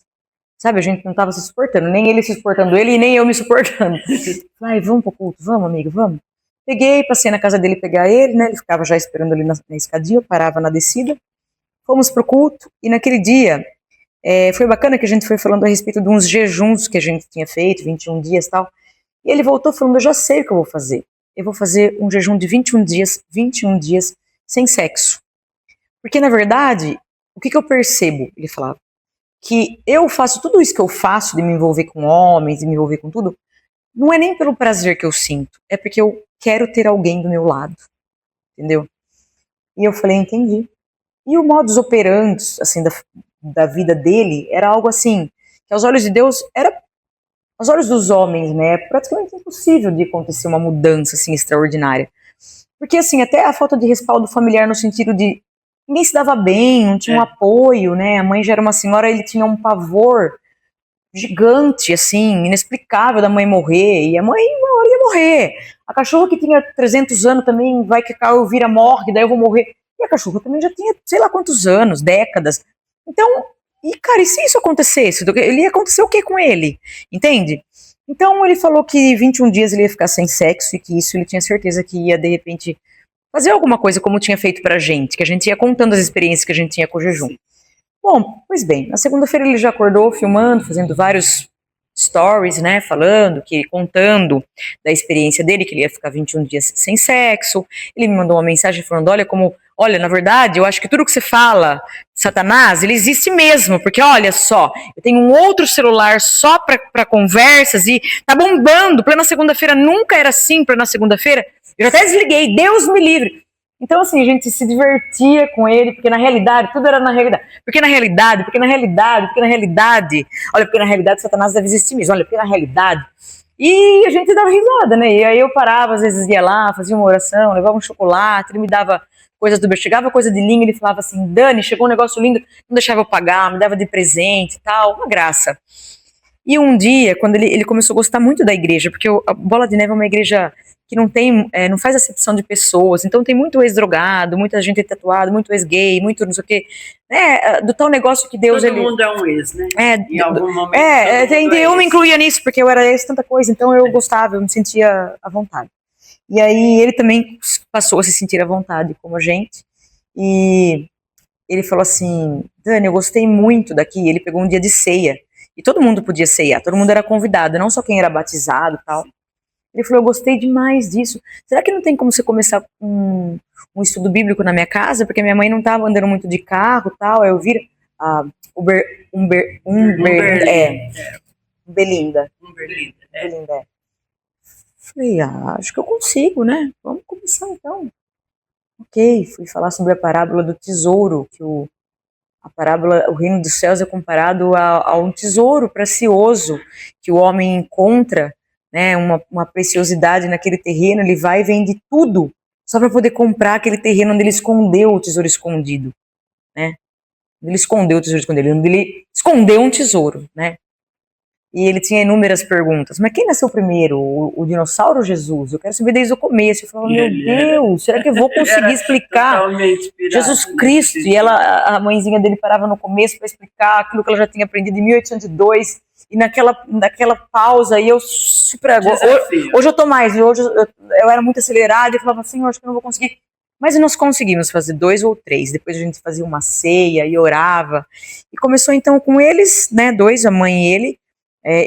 Sabe, a gente não estava se suportando, nem ele se suportando ele e nem eu me suportando. Falei, vamos pro culto, vamos, amigo, vamos. Peguei, passei na casa dele pegar ele, né? Ele ficava já esperando ali na escadinha, eu parava na descida. Fomos pro culto, e naquele dia, foi bacana que a gente foi falando a respeito de uns jejuns que a gente tinha feito, 21 dias e tal. E ele voltou falando, eu já sei o que eu vou fazer. Eu vou fazer um jejum de 21 dias sem sexo. Porque, na verdade, o que eu percebo? Ele falava, que eu faço tudo isso que eu faço, de me envolver com homens, de me envolver com tudo, não é nem pelo prazer que eu sinto, é porque eu quero ter alguém do meu lado, entendeu? E eu falei, entendi. E o modus operandi, assim, da vida dele, era algo assim, que aos olhos de Deus, aos olhos dos homens, né, é praticamente impossível de acontecer uma mudança, assim, extraordinária. Porque, assim, até a falta de respaldo familiar no sentido de ninguém se dava bem, não tinha um apoio, né, a mãe já era uma senhora, ele tinha um pavor gigante, assim, inexplicável da mãe morrer, e a mãe uma hora ia morrer. A cachorra que tinha 300 anos também vai que eu vira morre, daí eu vou morrer. E a cachorra também já tinha sei lá quantos anos, décadas. Então, e cara, e se isso acontecesse? Ele ia acontecer o que com ele? Entende? Então ele falou que 21 dias ele ia ficar sem sexo e que isso ele tinha certeza que ia, de repente, fazer alguma coisa como tinha feito pra gente, que a gente ia contando as experiências que a gente tinha com o jejum. Bom, pois bem, na segunda-feira ele já acordou filmando, fazendo vários stories, né, contando da experiência dele, que ele ia ficar 21 dias sem sexo. Ele me mandou uma mensagem falando, olha, na verdade, eu acho que tudo que você fala, Satanás, ele existe mesmo, porque olha só, eu tenho um outro celular só para conversas e tá bombando, plena segunda-feira, nunca era assim, plena segunda-feira, eu já até desliguei, Deus me livre. Então, assim, a gente se divertia com ele, porque na realidade, tudo era na realidade. Porque na realidade, olha, porque na realidade Satanás deve existir mesmo, olha, porque na realidade. E a gente dava risada, né? E aí eu parava, às vezes ia lá, fazia uma oração, levava um chocolate, ele me dava coisas do chegava coisa de linha, ele falava assim, Dani, chegou um negócio lindo, não deixava eu pagar, me dava de presente e tal, uma graça. E um dia, quando ele começou a gostar muito da igreja, porque a Bola de Neve é uma igreja que não faz acepção de pessoas, então tem muito ex-drogado, muita gente tatuada, muito ex-gay, muito não sei o quê, do tal negócio que Deus... Todo mundo é um ex, né? Em algum momento. Eu me incluía nisso, porque eu era ex tanta coisa, então eu gostava, eu me sentia à vontade. E aí ele também passou a se sentir à vontade, como a gente, e ele falou assim, Dani, eu gostei muito daqui, ele pegou um dia de ceia, e todo mundo podia ceiar, todo mundo era convidado, não só quem era batizado e tal. Ele falou, eu gostei demais disso. Será que não tem como você começar um estudo bíblico na minha casa? Porque minha mãe não estava andando muito de carro e tal. Eu vi Belinda. Falei, acho que eu consigo, né? Vamos começar então. Ok, fui falar sobre a parábola do tesouro, que o reino dos céus é comparado a um tesouro precioso que o homem encontra, né, uma preciosidade naquele terreno, ele vai e vende tudo só para poder comprar aquele terreno onde ele escondeu o tesouro escondido, né? Onde ele escondeu o tesouro escondido, onde ele escondeu um tesouro, né? E ele tinha inúmeras perguntas. Mas quem nasceu primeiro? O dinossauro ou Jesus? Eu quero saber desde o começo. Eu falava, meu Deus, será que eu vou conseguir explicar? Jesus Cristo. E a mãezinha dele parava no começo para explicar aquilo que ela já tinha aprendido em 1802. E naquela pausa, e eu super... Hoje eu tô mais, hoje eu era muito acelerada e falava assim, eu acho que eu não vou conseguir. Mas nós conseguimos fazer 2 ou 3. Depois a gente fazia uma ceia e orava. E começou então com eles, né, 2, a mãe e ele.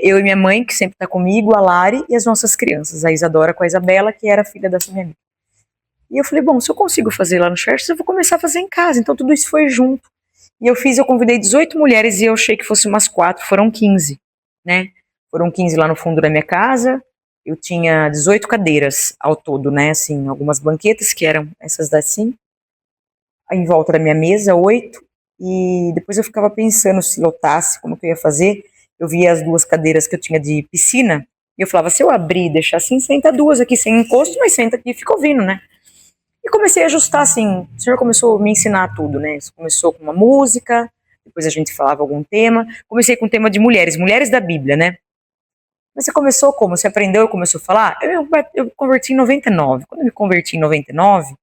Eu e minha mãe, que sempre está comigo, a Lari, e as nossas crianças, a Isadora com a Isabela, que era filha dessa minha amiga. E eu falei, bom, se eu consigo fazer lá no Church, eu vou começar a fazer em casa. Então tudo isso foi junto. E eu convidei 18 mulheres e eu achei que fosse umas 4, foram 15, né? Foram 15 lá no fundo da minha casa. Eu tinha 18 cadeiras ao todo, né? Assim, algumas banquetas, que eram essas assim. Em volta da minha mesa, 8. E depois eu ficava pensando se lotasse, como que eu ia fazer. Eu via as 2 cadeiras que eu tinha de piscina, e eu falava, se eu abrir e deixar assim, senta 2 aqui sem encosto, mas senta aqui e fica ouvindo, né? E comecei a ajustar assim, o senhor começou a me ensinar tudo, né? Começou com uma música, depois a gente falava algum tema, comecei com o tema de mulheres da Bíblia, né? Mas você começou como? Você aprendeu e começou a falar? Eu converti em 99, quando eu me converti em 99,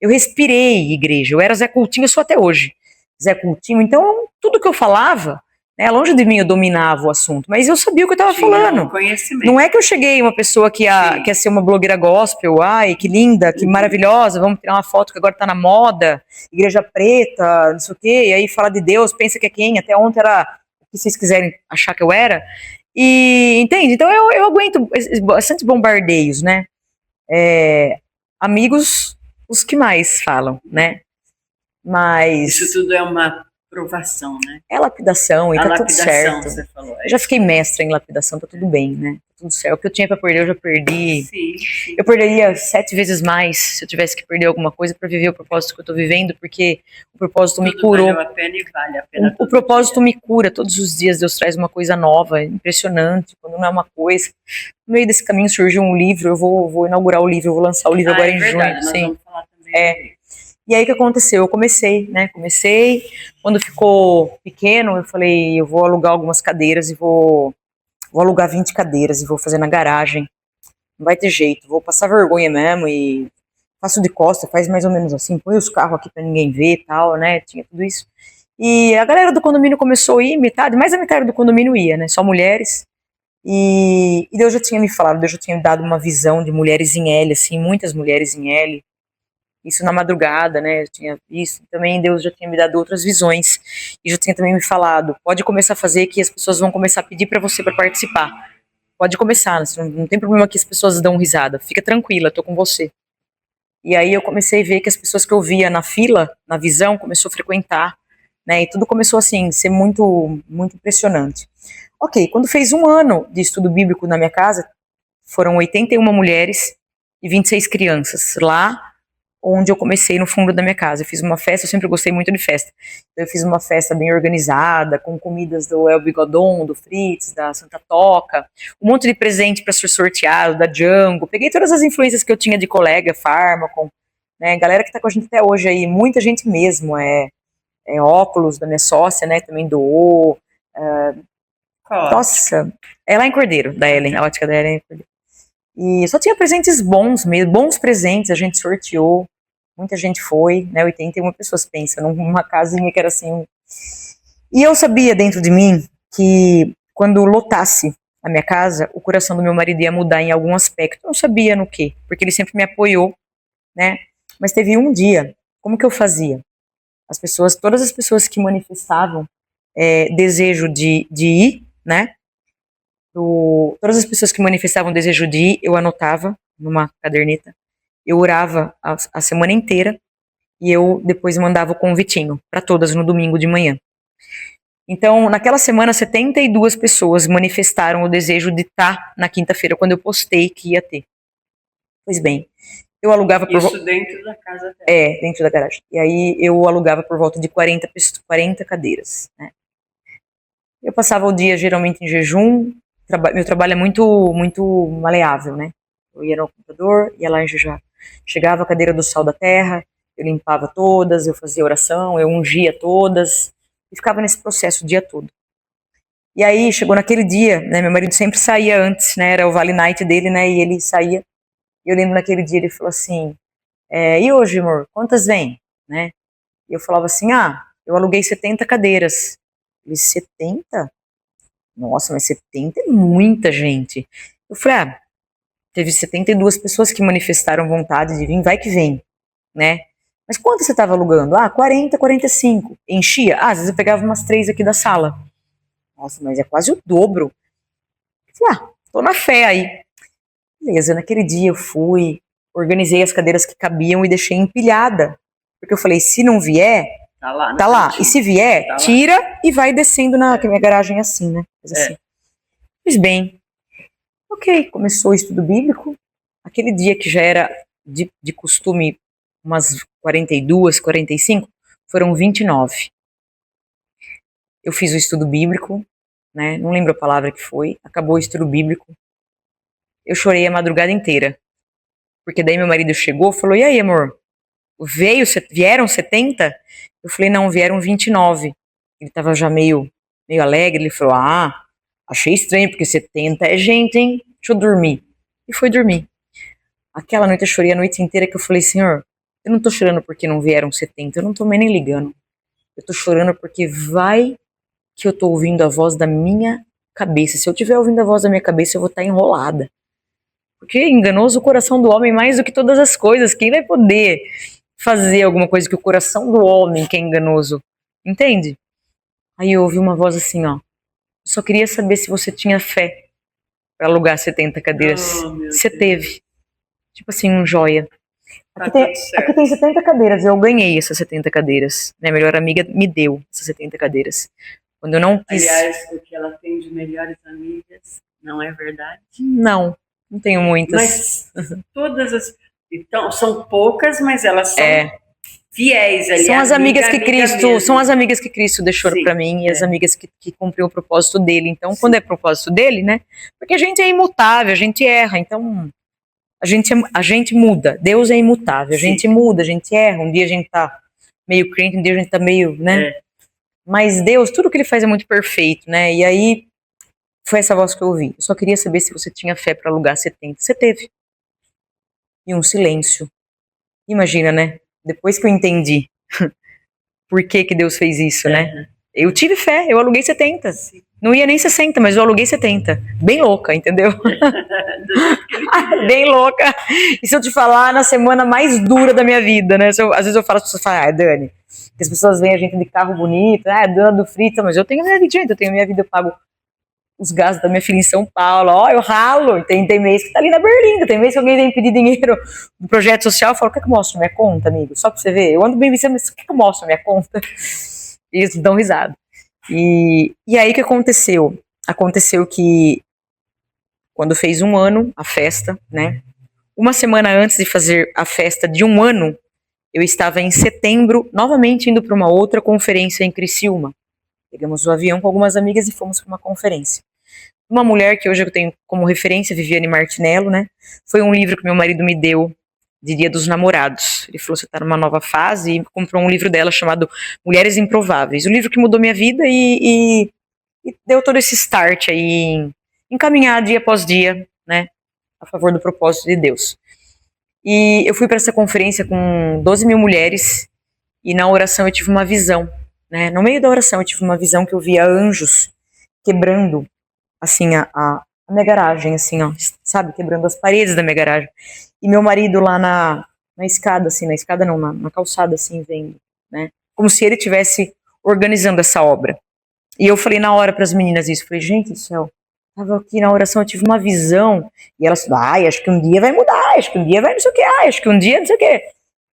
eu respirei igreja, eu era Zé Coutinho, eu sou até hoje Zé Coutinho, então tudo que eu falava, né? Longe de mim eu dominava o assunto, mas eu sabia o que eu estava falando. Conhecimento. Não é que eu cheguei uma pessoa que quer ser uma blogueira gospel, ai, que linda, que maravilhosa, vamos tirar uma foto que agora tá na moda, igreja preta, não sei o quê, e aí fala de Deus, pensa que é quem, até ontem era o que vocês quiserem achar que eu era, e entende? Então eu aguento bastante bombardeios, né? Amigos, os que mais falam, né? Mas isso tudo é uma provação, né? É lapidação e tá tudo certo. Você falou. Eu já fiquei mestra em lapidação, tá tudo bem, né? Tá tudo certo. O que eu tinha pra perder, eu já perdi. Sim. Eu perderia 7 vezes mais se eu tivesse que perder alguma coisa pra viver o propósito que eu tô vivendo, porque o propósito me curou. Valeu a pena e vale a pena. O propósito me cura. Todos os dias Deus traz uma coisa nova, impressionante. Quando não é uma coisa. No meio desse caminho surgiu um livro, eu vou inaugurar o livro, eu vou lançar o livro agora em verdade, junho. Nós vamos falar também. E aí o que aconteceu? Eu comecei, quando ficou pequeno, eu falei, eu vou alugar algumas cadeiras e vou alugar 20 cadeiras e vou fazer na garagem. Não vai ter jeito, vou passar vergonha mesmo e faço de costa, faz mais ou menos assim, põe os carros aqui pra ninguém ver e tal, né? Tinha tudo isso. E a galera do condomínio começou a ir, mais da metade do condomínio ia, né? Só mulheres. E Deus já tinha me falado, Deus já tinha me dado uma visão de mulheres em L, assim, muitas mulheres em L. Isso na madrugada, né, eu tinha visto, também Deus já tinha me dado outras visões, e já tinha também me falado, pode começar a fazer que as pessoas vão começar a pedir para você para participar, pode começar, não tem problema que as pessoas dão risada, fica tranquila, tô com você. E aí eu comecei a ver que as pessoas que eu via na fila, na visão, começou a frequentar, né, e tudo começou assim, ser muito, muito impressionante. Ok, quando fez 1 ano de estudo bíblico na minha casa, foram 81 mulheres e 26 crianças, lá onde eu comecei no fundo da minha casa. Eu fiz uma festa, eu sempre gostei muito de festa. Eu fiz uma festa bem organizada, com comidas do El Bigodon, do Fritz, da Santa Toca, um monte de presente para ser sorteado, da Django. Peguei todas as influências que eu tinha de colega, Fármaco, né, galera que tá com a gente até hoje aí, muita gente mesmo, óculos da minha sócia, né, também doou. Nossa, é lá em Cordeiro, da Ellen, a ótica da Ellen é em Cordeiro. E só tinha presentes bons mesmo, bons presentes, a gente sorteou, muita gente foi, né, 81 pessoas, pensa, numa casinha que era assim. E eu sabia dentro de mim que quando lotasse a minha casa, o coração do meu marido ia mudar em algum aspecto, eu não sabia no que, porque ele sempre me apoiou, né, mas teve um dia, como que eu fazia? Todas as pessoas que manifestavam desejo de ir, né, todas as pessoas que manifestavam desejo de ir, eu anotava numa caderneta, eu orava a semana inteira e eu depois mandava o convitinho para todas no domingo de manhã. Então, naquela semana, 72 pessoas manifestaram o desejo de estar na quinta-feira, quando eu postei que ia ter. Pois bem, eu alugava por Isso dentro da casa dela. Dentro da garagem. E aí eu alugava por volta de 40 cadeiras, né? Eu passava o dia geralmente em jejum. Meu trabalho é muito, muito maleável, né? Eu ia no computador, ia lá em jejum. Chegava a cadeira do sal da terra, eu limpava todas, eu fazia oração, eu ungia todas, e ficava nesse processo o dia todo. E aí, chegou naquele dia, né, meu marido sempre saía antes, né, era o Vale Night dele, né, e ele saía, e eu lembro naquele dia, ele falou assim, e hoje, amor, quantas vem, né? E eu falava assim, eu aluguei 70 cadeiras. Ele, 70? Nossa, mas 70 é muita gente. Eu falei, teve 72 pessoas que manifestaram vontade de vir, vai que vem, né? Mas quanto você estava alugando? 40, 45. Enchia? Às vezes eu pegava umas 3 aqui da sala. Nossa, mas é quase o dobro. Eu falei, tô na fé aí. Beleza, naquele dia eu fui, organizei as cadeiras que cabiam e deixei empilhada. Porque eu falei, se não vier, tá lá. E se vier, tá tira lá. E vai descendo que a minha garagem é assim, né? Assim. Pois bem, ok, começou o estudo bíblico. Aquele dia que já era de costume umas 42, 45, foram 29. Eu fiz o estudo bíblico, né? Não lembro a palavra que foi. Acabou o estudo bíblico. Eu chorei a madrugada inteira. Porque daí meu marido chegou e falou, e aí, amor? Vieram 70? Eu falei, não, vieram 29. Ele tava já meio alegre, ele falou, achei estranho, porque 70 é gente, hein? Deixa eu dormir. E foi dormir. Aquela noite eu chorei a noite inteira que eu falei, Senhor, eu não tô chorando porque não vieram 70, eu não tô nem ligando. Eu tô chorando porque vai que eu tô ouvindo a voz da minha cabeça. Se eu estiver ouvindo a voz da minha cabeça, eu vou estar enrolada. Porque é enganoso o coração do homem mais do que todas as coisas. Quem vai poder fazer alguma coisa que o coração do homem que é enganoso? Entende? Aí eu ouvi uma voz assim, ó. Só queria saber se você tinha fé para alugar 70 cadeiras. Você teve. Tipo assim, um joia. Aqui tem 70 cadeiras. Eu ganhei essas 70 cadeiras. Minha melhor amiga me deu essas 70 cadeiras. Quando eu não quis... Aliás, o que ela tem de melhores amigas, não é verdade? Não tenho muitas. Mas todas as... Então, são poucas, mas elas são fiéis. Ali, são as amigas que Cristo, mesmo. são as amigas que Cristo deixou para mim e as amigas que cumpriu o propósito dele. Então, quando é propósito dele, né? Porque a gente é imutável, a gente erra, então a gente muda. Deus é imutável, a gente muda, a gente erra. Um dia a gente tá meio crente, um dia a gente tá meio, né? Mas Deus, tudo que ele faz é muito perfeito, né? E aí foi essa voz que eu ouvi. Eu só queria saber se você tinha fé para alugar 70. Você teve. E um silêncio. Imagina, né? Depois que eu entendi por que Deus fez isso, né? Eu tive fé, eu aluguei 70. Não ia nem 60, mas eu aluguei 70. Bem louca, entendeu? Bem louca. E se eu te falar, na semana mais dura da minha vida, né? Às vezes eu falo, as pessoas falam, Dani, que as pessoas veem a gente de carro bonito, dona do frito, mas eu tenho minha vida, gente, eu tenho minha vida, eu pago os gastos da minha filha em São Paulo, ó, eu ralo, tem mês que tá ali na Berlinda, tem mês que alguém vem pedir dinheiro do projeto social, eu falo, quer que eu mostre minha conta, amigo? Só pra você ver, eu ando bem viciado, mas quer que eu mostre minha conta? E eles dão risada. E aí o que aconteceu? Aconteceu que quando fez 1 ano a festa, né? Uma semana antes de fazer a festa de 1 ano, eu estava em setembro, novamente indo para uma outra conferência em Criciúma. Pegamos o avião com algumas amigas e fomos para uma conferência. Uma mulher que hoje eu tenho como referência, Viviane Martinello, né? Foi um livro que meu marido me deu de Dia dos Namorados. Ele falou, você está numa nova fase, e comprou um livro dela chamado Mulheres Improváveis. O livro que mudou minha vida e deu todo esse start aí em caminhar dia após dia, né? A favor do propósito de Deus. E eu fui para essa conferência com 12 mil mulheres e na oração eu tive uma visão, né? No meio da oração eu tive uma visão que eu via anjos quebrando, assim, a minha garagem, assim, ó, sabe? Quebrando as paredes da minha garagem. E meu marido lá na escada, assim, na escada não, na calçada, assim, vendo, né? Como se ele estivesse organizando essa obra. E eu falei na hora para as meninas isso, falei, gente do céu, tava aqui na oração, eu tive uma visão, e elas falaram, acho que um dia vai mudar, acho que um dia vai não sei o que, acho que um dia não sei o que.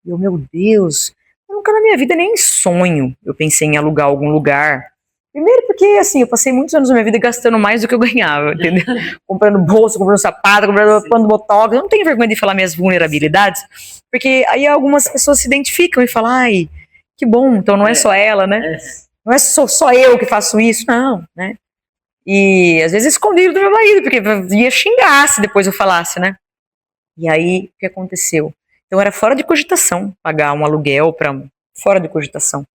E eu, meu Deus, eu nunca na minha vida, nem em sonho, eu pensei em alugar algum lugar. Primeiro porque, assim, eu passei muitos anos da minha vida gastando mais do que eu ganhava, entendeu? Comprando bolsa, comprando sapato, comprando botox. Eu não tenho vergonha de falar minhas vulnerabilidades, porque aí algumas pessoas se identificam e falam, ai, que bom, então não é só ela, né? Não é só eu que faço isso, não, né? E às vezes escondido do meu marido, porque ia xingar se depois eu falasse, né? E aí, o que aconteceu? Então era fora de cogitação pagar um aluguel fora de cogitação.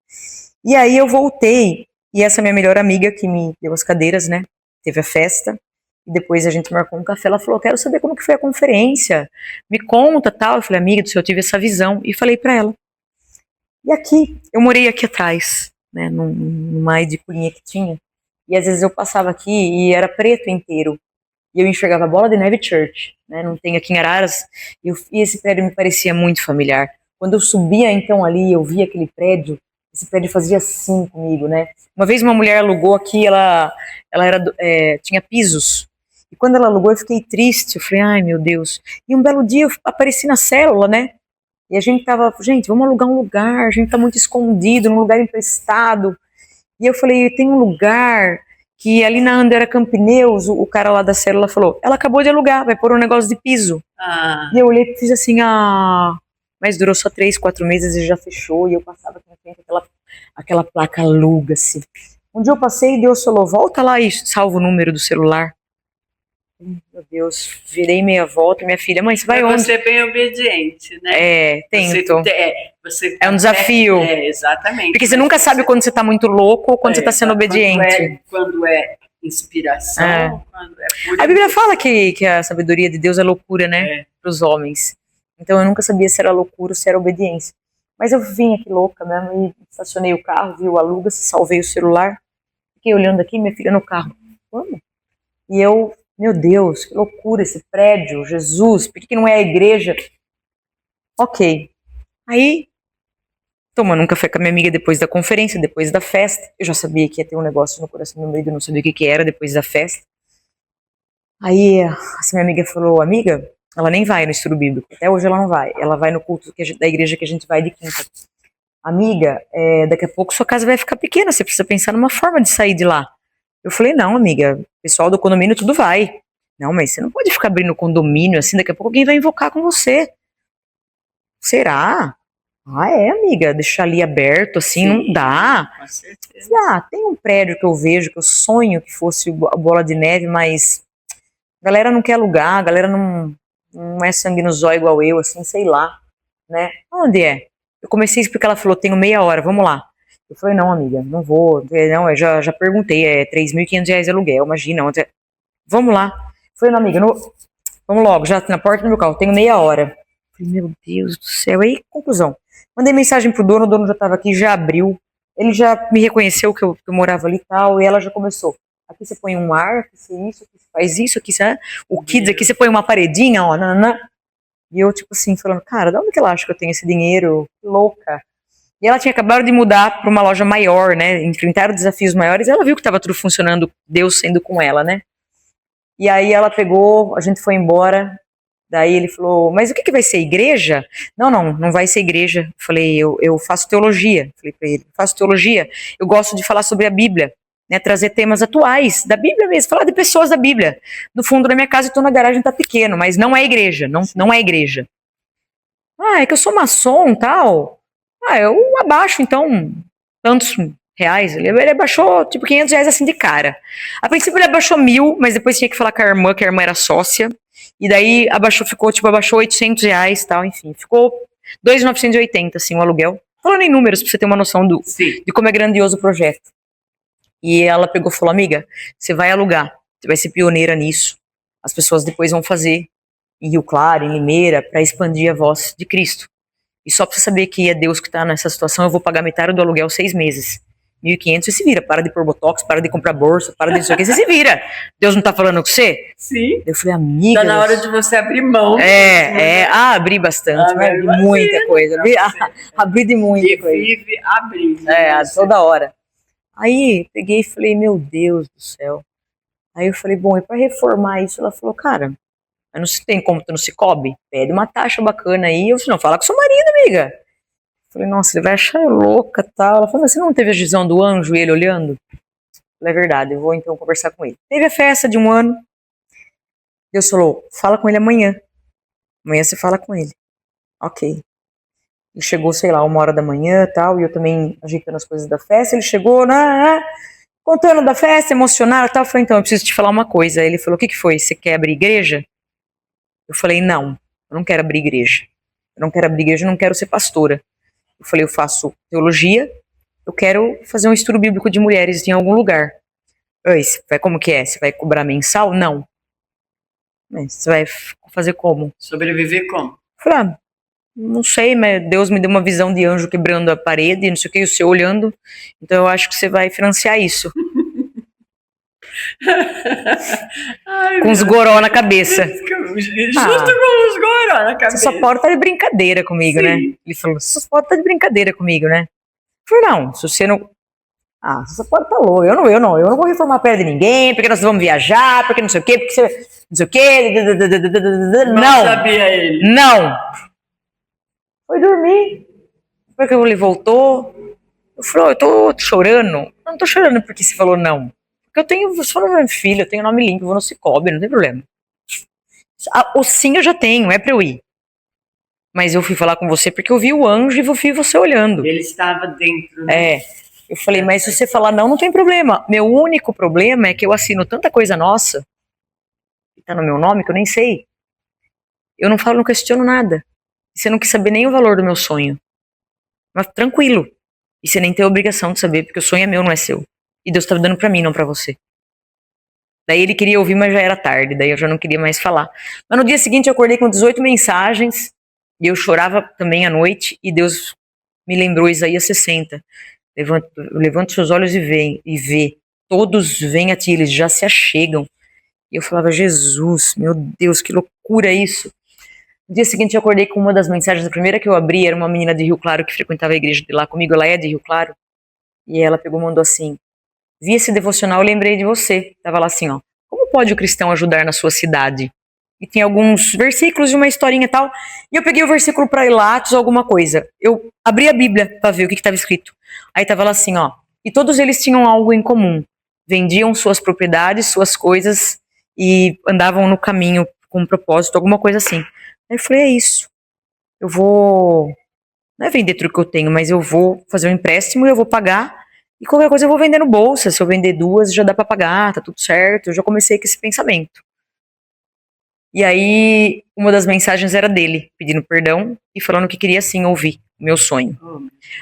E aí eu voltei, e essa minha melhor amiga que me deu as cadeiras, né? Teve a festa, e depois a gente marcou um café, ela falou, quero saber como que foi a conferência, me conta, tal. Eu falei, amiga do céu, eu tive essa visão, e falei pra ela. E aqui, eu morei aqui atrás, né, numa edicolinha que tinha, e às vezes eu passava aqui e era preto inteiro, e eu enxergava a Bola de Neve Church, né, não tem aqui em Araras, e esse prédio me parecia muito familiar. Quando eu subia então ali, eu via aquele prédio, esse prédio fazia assim comigo, né. Uma vez uma mulher alugou aqui, ela tinha pisos, e quando ela alugou eu fiquei triste, eu falei, ai meu Deus, e um belo dia eu apareci na célula, né, e a gente tava, gente, vamos alugar um lugar, a gente tá muito escondido, num lugar emprestado. E eu falei, tem um lugar que ali na Andera Campineus, o cara lá da célula falou, ela acabou de alugar, vai pôr um negócio de piso. E eu olhei e fiz assim, mas durou só 3, 4 meses e já fechou. E eu passava aqui na frente, aquela placa aluga-se. Um dia eu passei e Deus falou, volta lá e salva o número do celular. Meu Deus, virei meia volta, minha filha, mãe, você vai onde? Você é bem obediente, né? Tento. Você é um desafio. Exatamente. Porque você nunca sabe quando você tá muito louco ou quando você tá sendo obediente. Quando é inspiração, quando é pura. A Bíblia fala que a sabedoria de Deus é loucura, né? Para os homens. Então eu nunca sabia se era loucura ou se era obediência. Mas eu vim aqui louca mesmo e estacionei o carro, vi o aluga, salvei o celular. fiquei olhando aqui, minha filha no carro. Vamos? E eu, meu Deus, que loucura esse prédio, Jesus, por que não é a igreja? Ok. Aí, tomando um café com a minha amiga depois da conferência, depois da festa. Eu já sabia que ia ter um negócio no coração do meu marido, não sabia o que era depois da festa. Aí, essa minha amiga falou, amiga, ela nem vai no estudo bíblico, até hoje ela não vai. Ela vai no culto da igreja que a gente vai de quinta. Amiga, daqui a pouco sua casa vai ficar pequena, você precisa pensar numa forma de sair de lá. Eu falei, não, amiga, o pessoal do condomínio tudo vai. Não, mas você não pode ficar abrindo condomínio assim, daqui a pouco alguém vai invocar com você. Será? Amiga, deixar ali aberto assim, sim, não dá. Com certeza. Tem um prédio que eu vejo, que eu sonho que fosse a Bola de Neve, mas a galera não quer alugar, a galera não é sangue no zóio igual eu, assim, sei lá, né? Onde é? Eu comecei a explicar, ela falou, tenho meia hora, vamos lá. Eu falei, não, amiga, não vou, não, eu já perguntei, é R$3.500 de aluguel, imagina, vamos lá. Eu falei, não, amiga, vamos logo, já na porta do meu carro, tenho meia hora. Eu falei, meu Deus do céu, aí, conclusão. Mandei mensagem pro dono, o dono já estava aqui, já abriu, ele já me reconheceu que eu morava ali e tal, e ela já começou. Aqui você põe um ar, aqui você isso, aqui você faz isso, aqui você, o Kids, aqui você põe uma paredinha, ó, nananã. E eu, tipo assim, falando, cara, de onde que ela acha que eu tenho esse dinheiro? Que louca. E ela tinha acabado de mudar para uma loja maior, né, enfrentaram desafios maiores, e ela viu que estava tudo funcionando, Deus sendo com ela, né. E aí ela pegou, a gente foi embora. Daí ele falou, mas o que vai ser, igreja? Não vai ser igreja. Falei, eu faço teologia. Falei pra ele, faço teologia. Eu gosto de falar sobre a Bíblia, né, trazer temas atuais, da Bíblia mesmo, falar de pessoas da Bíblia. No fundo da minha casa, eu tô na garagem, tá pequeno, mas não é igreja, não é igreja. É que eu sou maçom e tal. Eu abaixo, então, tantos reais. Ele abaixou, tipo, R$500 assim de cara. A princípio ele abaixou 1.000, mas depois tinha que falar com a irmã, que a irmã era sócia. E daí abaixou R$800 tal, enfim. Ficou 2.980, assim, o aluguel. Falando em números, pra você ter uma noção de como é grandioso o projeto. E ela pegou e falou, amiga, você vai alugar, você vai ser pioneira nisso. As pessoas depois vão fazer em Rio Claro, em Limeira, para expandir a voz de Cristo. E só pra você saber que é Deus que tá nessa situação, eu vou pagar metade do aluguel 6 meses. 1.500, você se vira, para de pôr botox, para de comprar bolsa, para de isso aqui, você se vira. Deus não tá falando com você? Sim. Eu falei, amiga... Tá na hora de você abrir mão. Abri bastante, abri muita coisa. Abri de muita coisa. Vive abrindo. Toda hora. Aí, peguei e falei, meu Deus do céu. Aí eu falei, bom, e pra reformar isso? Ela falou, cara, não tem como tu não se cobre? Pede uma taxa bacana aí. Eu falei, não, fala com seu marido, amiga. Falei, nossa, ele vai achar eu louca e tal. Ela falou, mas você não teve a visão do anjo e ele olhando? Falei, é verdade, eu vou então conversar com ele. Teve a festa de 1 ano. Deus falou, fala com ele amanhã. Amanhã você fala com ele. Ok. Ele chegou, sei lá, 1h da manhã e tal, e eu também ajeitando as coisas da festa. Ele chegou, contando da festa, emocionado e tal. Eu falei, então, eu preciso te falar uma coisa. Ele falou, o que foi? Você quer abrir igreja? Eu falei, não, eu não quero abrir igreja. Eu não quero abrir igreja, eu não quero ser pastora. Eu falei, eu faço teologia, eu quero fazer um estudo bíblico de mulheres em algum lugar. Como que é? Você vai cobrar mensal? Não. Mas você vai fazer como? Sobreviver como? Eu falei, não sei, mas Deus me deu uma visão de anjo quebrando a parede, não sei o que, o seu olhando, então eu acho que você vai financiar isso. Ai, com os goró na cabeça. Justo com os goró na cabeça. Você só pode estar de brincadeira comigo, sim, né? Ele falou, você só pode estar de brincadeira comigo, né? Eu falei, não, se você não... você só pode estar louco. Eu não vou reformar a pedra de ninguém, porque nós vamos viajar, porque não sei o quê, porque você... Não sei o quê... Não sabia ele. Não. Foi dormir. Depois que ele voltou, eu falei, eu tô chorando. Eu não tô chorando porque você falou não. Porque você falou meu filho, eu tenho nome limpo, eu vou no Cicobi, não tem problema. O sim eu já tenho, é pra eu ir. Mas eu fui falar com você porque eu vi o anjo e eu vi você olhando. Ele estava dentro, né? Eu falei, mas se você falar não tem problema. Meu único problema é que eu assino tanta coisa nossa, que tá no meu nome, que eu nem sei. Eu não falo, não questiono nada. Você não quis saber nem o valor do meu sonho. Mas tranquilo. E você nem tem a obrigação de saber, porque o sonho é meu, não é seu. E Deus estava dando pra mim, não pra você. Daí ele queria ouvir, mas já era tarde. Daí eu já não queria mais falar. Mas no dia seguinte eu acordei com 18 mensagens. E eu chorava também à noite. E Deus me lembrou Isaías 60. Levanta seus olhos e vê. todos vêm a ti, eles já se achegam. E eu falava, Jesus, meu Deus, que loucura isso. No dia seguinte eu acordei com uma das mensagens, a primeira que eu abri era uma menina de Rio Claro que frequentava a igreja de lá comigo, ela é de Rio Claro, e ela pegou e mandou assim, vi esse devocional e lembrei de você. Tava lá assim, ó, como pode o cristão ajudar na sua cidade? E tem alguns versículos de uma historinha e tal, e eu peguei o versículo para Ilatos, alguma coisa. Eu abri a Bíblia para ver o que estava escrito. Aí tava lá assim, ó, e todos eles tinham algo em comum. Vendiam suas propriedades, suas coisas e andavam no caminho com um propósito, alguma coisa assim. Aí eu falei, é isso. Eu vou, não é vender tudo que eu tenho, mas eu vou fazer um empréstimo e eu vou pagar. E qualquer coisa eu vou vender no bolsa. Se eu vender 2, já dá pra pagar, tá tudo certo. Eu já comecei com esse pensamento. E aí, uma das mensagens era dele, pedindo perdão e falando que queria sim ouvir o meu sonho.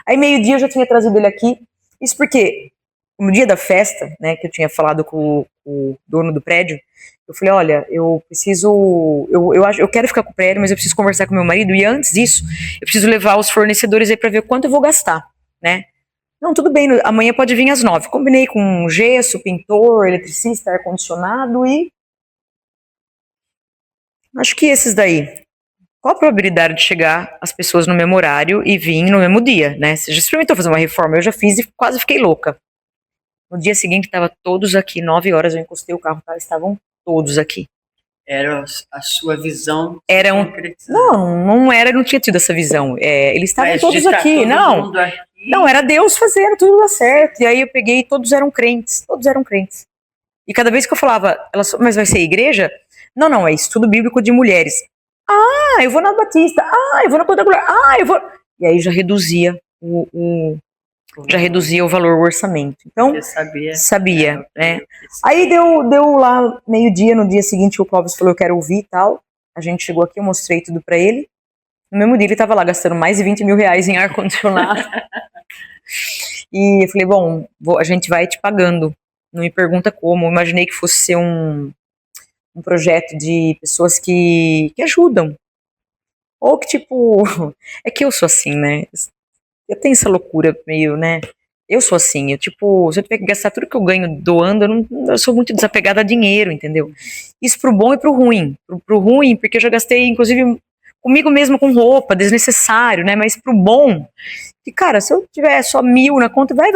Aí, meio-dia, eu já tinha trazido ele aqui. Isso porque, no dia da festa, né, que eu tinha falado com o dono do prédio, eu falei, olha, eu preciso, eu quero ficar com o prédio, mas eu preciso conversar com meu marido, e antes disso, eu preciso levar os fornecedores aí pra ver quanto eu vou gastar, né? Não, tudo bem, amanhã pode vir às 9. Combinei com gesso, pintor, eletricista, ar-condicionado e... acho que esses daí. Qual a probabilidade de chegar as pessoas no mesmo horário e vir no mesmo dia, né? Você já experimentou fazer uma reforma? Eu já fiz e quase fiquei louca. No dia seguinte, estavam todos aqui, 9 horas, eu encostei o carro, tá? Estavam todos aqui. Era a sua visão? Era um... Não era, não tinha tido essa visão. Eles estavam todos aqui, não. Não, era Deus fazendo tudo dar certo. E aí eu peguei, todos eram crentes. E cada vez que eu falava, mas vai ser igreja? Não, é estudo bíblico de mulheres. Ah, eu vou na Batista. Ah, eu vou na Quadrangular. Ah, eu vou... E aí já reduzia o valor, o orçamento. Então, sabia, né? Aí deu lá meio-dia, no dia seguinte o Clóvis falou, eu quero ouvir e tal. A gente chegou aqui, eu mostrei tudo pra ele. No mesmo dia ele tava lá gastando mais de 20 mil reais em ar-condicionado. E eu falei, bom, a gente vai te pagando. Não me pergunta como. Eu imaginei que fosse ser um projeto de pessoas que ajudam. Ou que, tipo... É que eu sou assim, né? Eu tenho essa loucura meio, né? Eu sou assim, tipo, se eu tiver que gastar tudo que eu ganho doando, eu sou muito desapegada a dinheiro, entendeu? Isso pro bom e pro ruim. Pro ruim, porque eu já gastei, inclusive, comigo mesma com roupa, desnecessário, né? Mas pro bom, que, cara, se eu tiver só 1.000 na conta, vai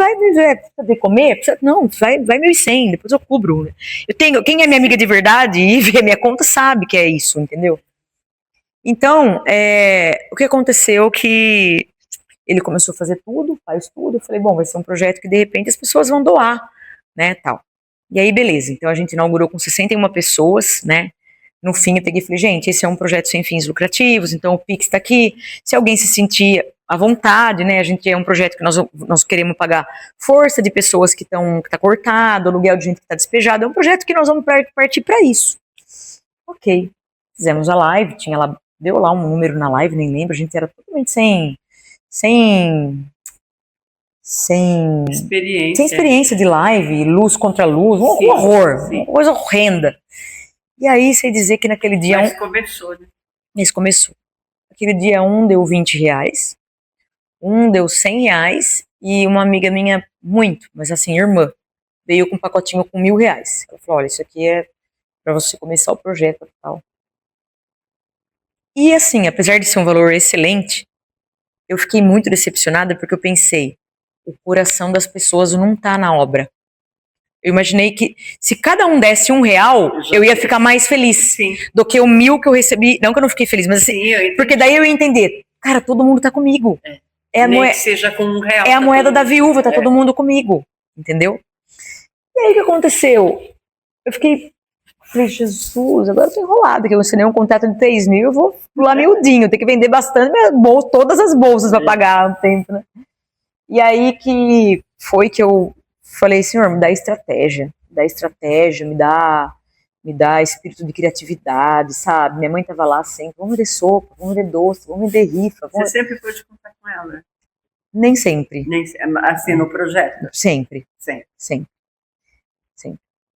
poder comer? Não, vai 1.100, depois eu cubro. Quem é minha amiga de verdade e vê minha conta sabe que é isso, entendeu? Então, o que aconteceu que ele começou a fazer tudo, faz tudo, eu falei, bom, vai ser um projeto que de repente as pessoas vão doar, né, tal. E aí, beleza, então a gente inaugurou com 61 pessoas, né, no fim eu peguei e falei, gente, esse é um projeto sem fins lucrativos, então o Pix tá aqui, se alguém se sentir à vontade, né, a gente é um projeto que nós queremos pagar força de pessoas que tá cortado, aluguel de gente que tá despejada, é um projeto que nós vamos partir para isso. Ok, fizemos a live, deu lá um número na live, nem lembro, a gente era totalmente sem experiência de live, luz contra luz, um horror, uma coisa horrenda. E aí, sei dizer que naquele dia... Mas começou. Aquele dia, um deu 20 reais, um deu 100 reais, e uma amiga minha, mas assim, irmã, veio com um pacotinho com 1.000 reais. Ela falou, olha, isso aqui é pra você começar o projeto e tal. E assim, apesar de ser um valor excelente, eu fiquei muito decepcionada porque eu pensei, o coração das pessoas não tá na obra. Eu imaginei que se cada um desse R$1, eu ia ficar mais feliz do que o 1.000 que eu recebi. Não que eu não fiquei feliz, mas assim, porque daí eu ia entender, cara, todo mundo tá comigo. Nem que seja com R$1. É a moeda da viúva, tá todo mundo comigo, entendeu? E aí o que aconteceu? Eu falei, Jesus, agora eu tô enrolada, que eu assinei um contrato de 3.000, eu vou pular miudinho, tenho que vender bastante, todas as bolsas pra pagar um tempo, né? E aí que foi que eu falei, Senhor, me dá estratégia, me dá espírito de criatividade, sabe? Minha mãe tava lá sempre, vamos vender sopa, vamos vender doce, vamos vender rifa. Você sempre pôde contar com ela, né? Nem sempre. Assim, no projeto? Sempre.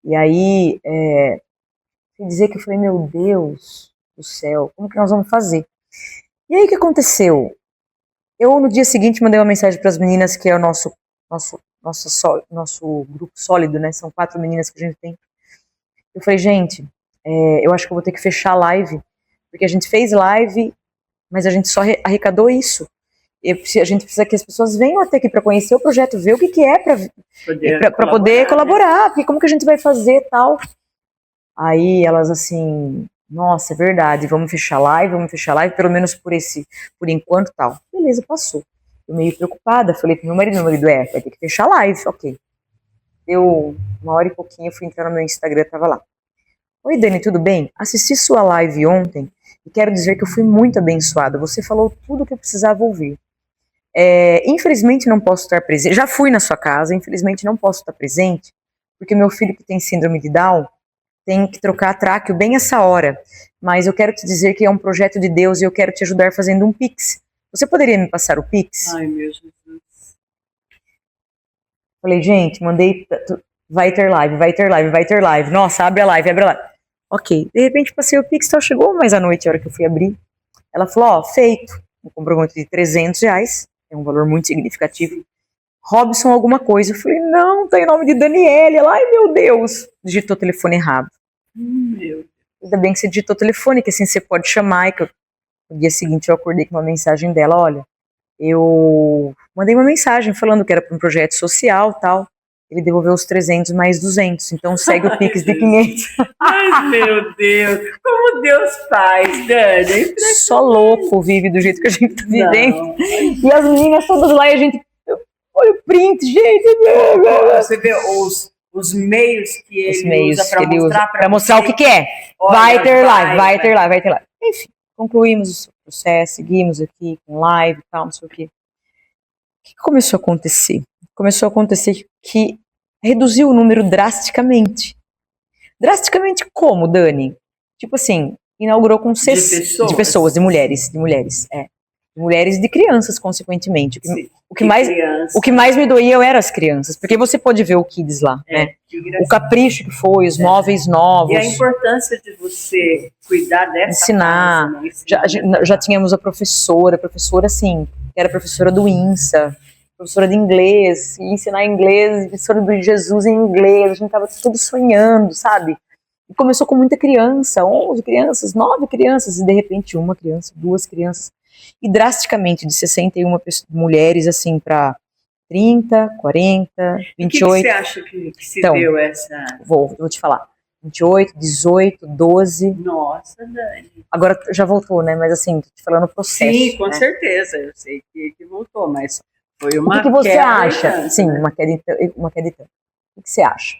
E aí, quer dizer que eu falei, meu Deus do céu, como que nós vamos fazer? E aí o que aconteceu? Eu no dia seguinte mandei uma mensagem para as meninas, que é o nosso nosso grupo sólido, né? São 4 meninas que a gente tem. Eu falei, gente, eu acho que eu vou ter que fechar a live, porque a gente fez live, mas a gente só arrecadou isso. A gente precisa que as pessoas venham até aqui para conhecer o projeto, ver o que é para poder colaborar, porque como que a gente vai fazer tal. Aí elas assim, nossa, é verdade, vamos fechar a live, pelo menos por enquanto tal. Beleza, passou. Eu meio preocupada, falei pro meu marido, vai ter que fechar a live, ok. Deu 1 hora e pouquinho, eu fui entrar no meu Instagram, tava lá. Oi, Dani, tudo bem? Assisti sua live ontem e quero dizer que eu fui muito abençoada. Você falou tudo o que eu precisava ouvir. Infelizmente não posso estar presente. Já fui na sua casa, infelizmente não posso estar presente, porque meu filho que tem síndrome de Down tem que trocar tráqueo bem essa hora. Mas eu quero te dizer que é um projeto de Deus e eu quero te ajudar fazendo um Pix. Você poderia me passar o Pix? Ai, meu Jesus. Falei, gente, mandei, vai ter live. Nossa, abre a live. Ok, de repente passei o Pix, então chegou mais à noite, a hora que eu fui abrir. Ela falou, feito. Um comprovante de R$300, é um valor muito significativo. Robson alguma coisa. Eu falei, não, tá em nome de Daniele. Ela, ai meu Deus, digitou o telefone errado. Meu. Ainda bem que você digitou o telefone, que assim você pode chamar. E que no dia seguinte eu acordei com uma mensagem dela, olha, eu mandei uma mensagem falando que era para um projeto social tal. Ele devolveu os 300 mais 200, então segue o Pix de 500. Ai, meu Deus, como Deus faz, Dani? Só louco vive do jeito que a gente tá vivendo. E as meninas todas lá e a gente, olha o print, gente. Você vê os meios que ele usa para mostrar o que é. Olha, vai ter live. Enfim, concluímos o processo, seguimos aqui com live e tal, não sei o quê. O que começou a acontecer? Começou a acontecer que reduziu o número drasticamente. Drasticamente como, Dani? Tipo assim, inaugurou com de pessoas, de mulheres. De mulheres e de crianças, consequentemente. O que mais me doía eram as crianças, porque você pode ver o Kids lá, né? O capricho que foi, os móveis novos. E a importância de você cuidar dessa ensinar. Casa, né? Já tínhamos a professora assim, que era professora do INSA, professora de inglês, e ensinar inglês, professora do Jesus em inglês, a gente tava tudo sonhando, sabe? E começou com muita criança, 11 crianças, 9 crianças, e de repente 1 criança, 2 crianças, e drasticamente de 61 mulheres, assim, para 30, 40, 28. O que você acha que se deu essa... Vou te falar. 28, 18, 12. Nossa, Dani. Agora já voltou, né? Mas assim, tô te falando o processo. Sim, com certeza, eu sei que voltou, mas... Foi uma o que você acha? Tanto, sim, né? uma queda de tanto. O que você acha?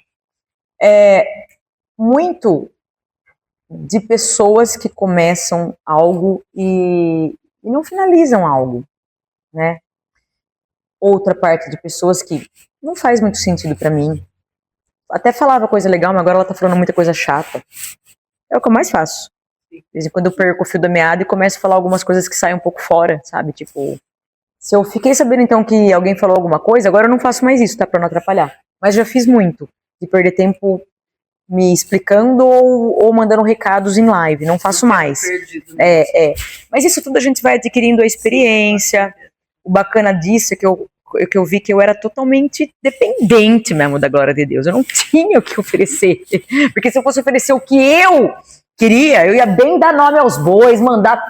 Muito de pessoas que começam algo e não finalizam algo, né? Outra parte de pessoas que não faz muito sentido pra mim. Até falava coisa legal, mas agora ela tá falando muita coisa chata. É o que eu mais faço. De vez em quando eu perco o fio da meada e começo a falar algumas coisas que saem um pouco fora, sabe? Tipo... Se eu fiquei sabendo, então, que alguém falou alguma coisa, agora eu não faço mais isso, tá? Pra não atrapalhar. Mas já fiz muito, de perder tempo me explicando ou mandando recados em live. Não faço mais. Mas isso tudo a gente vai adquirindo a experiência. O bacana disso é que eu vi que eu era totalmente dependente mesmo da glória de Deus. Eu não tinha o que oferecer. Porque se eu fosse oferecer o que eu queria, eu ia bem dar nome aos bois, mandar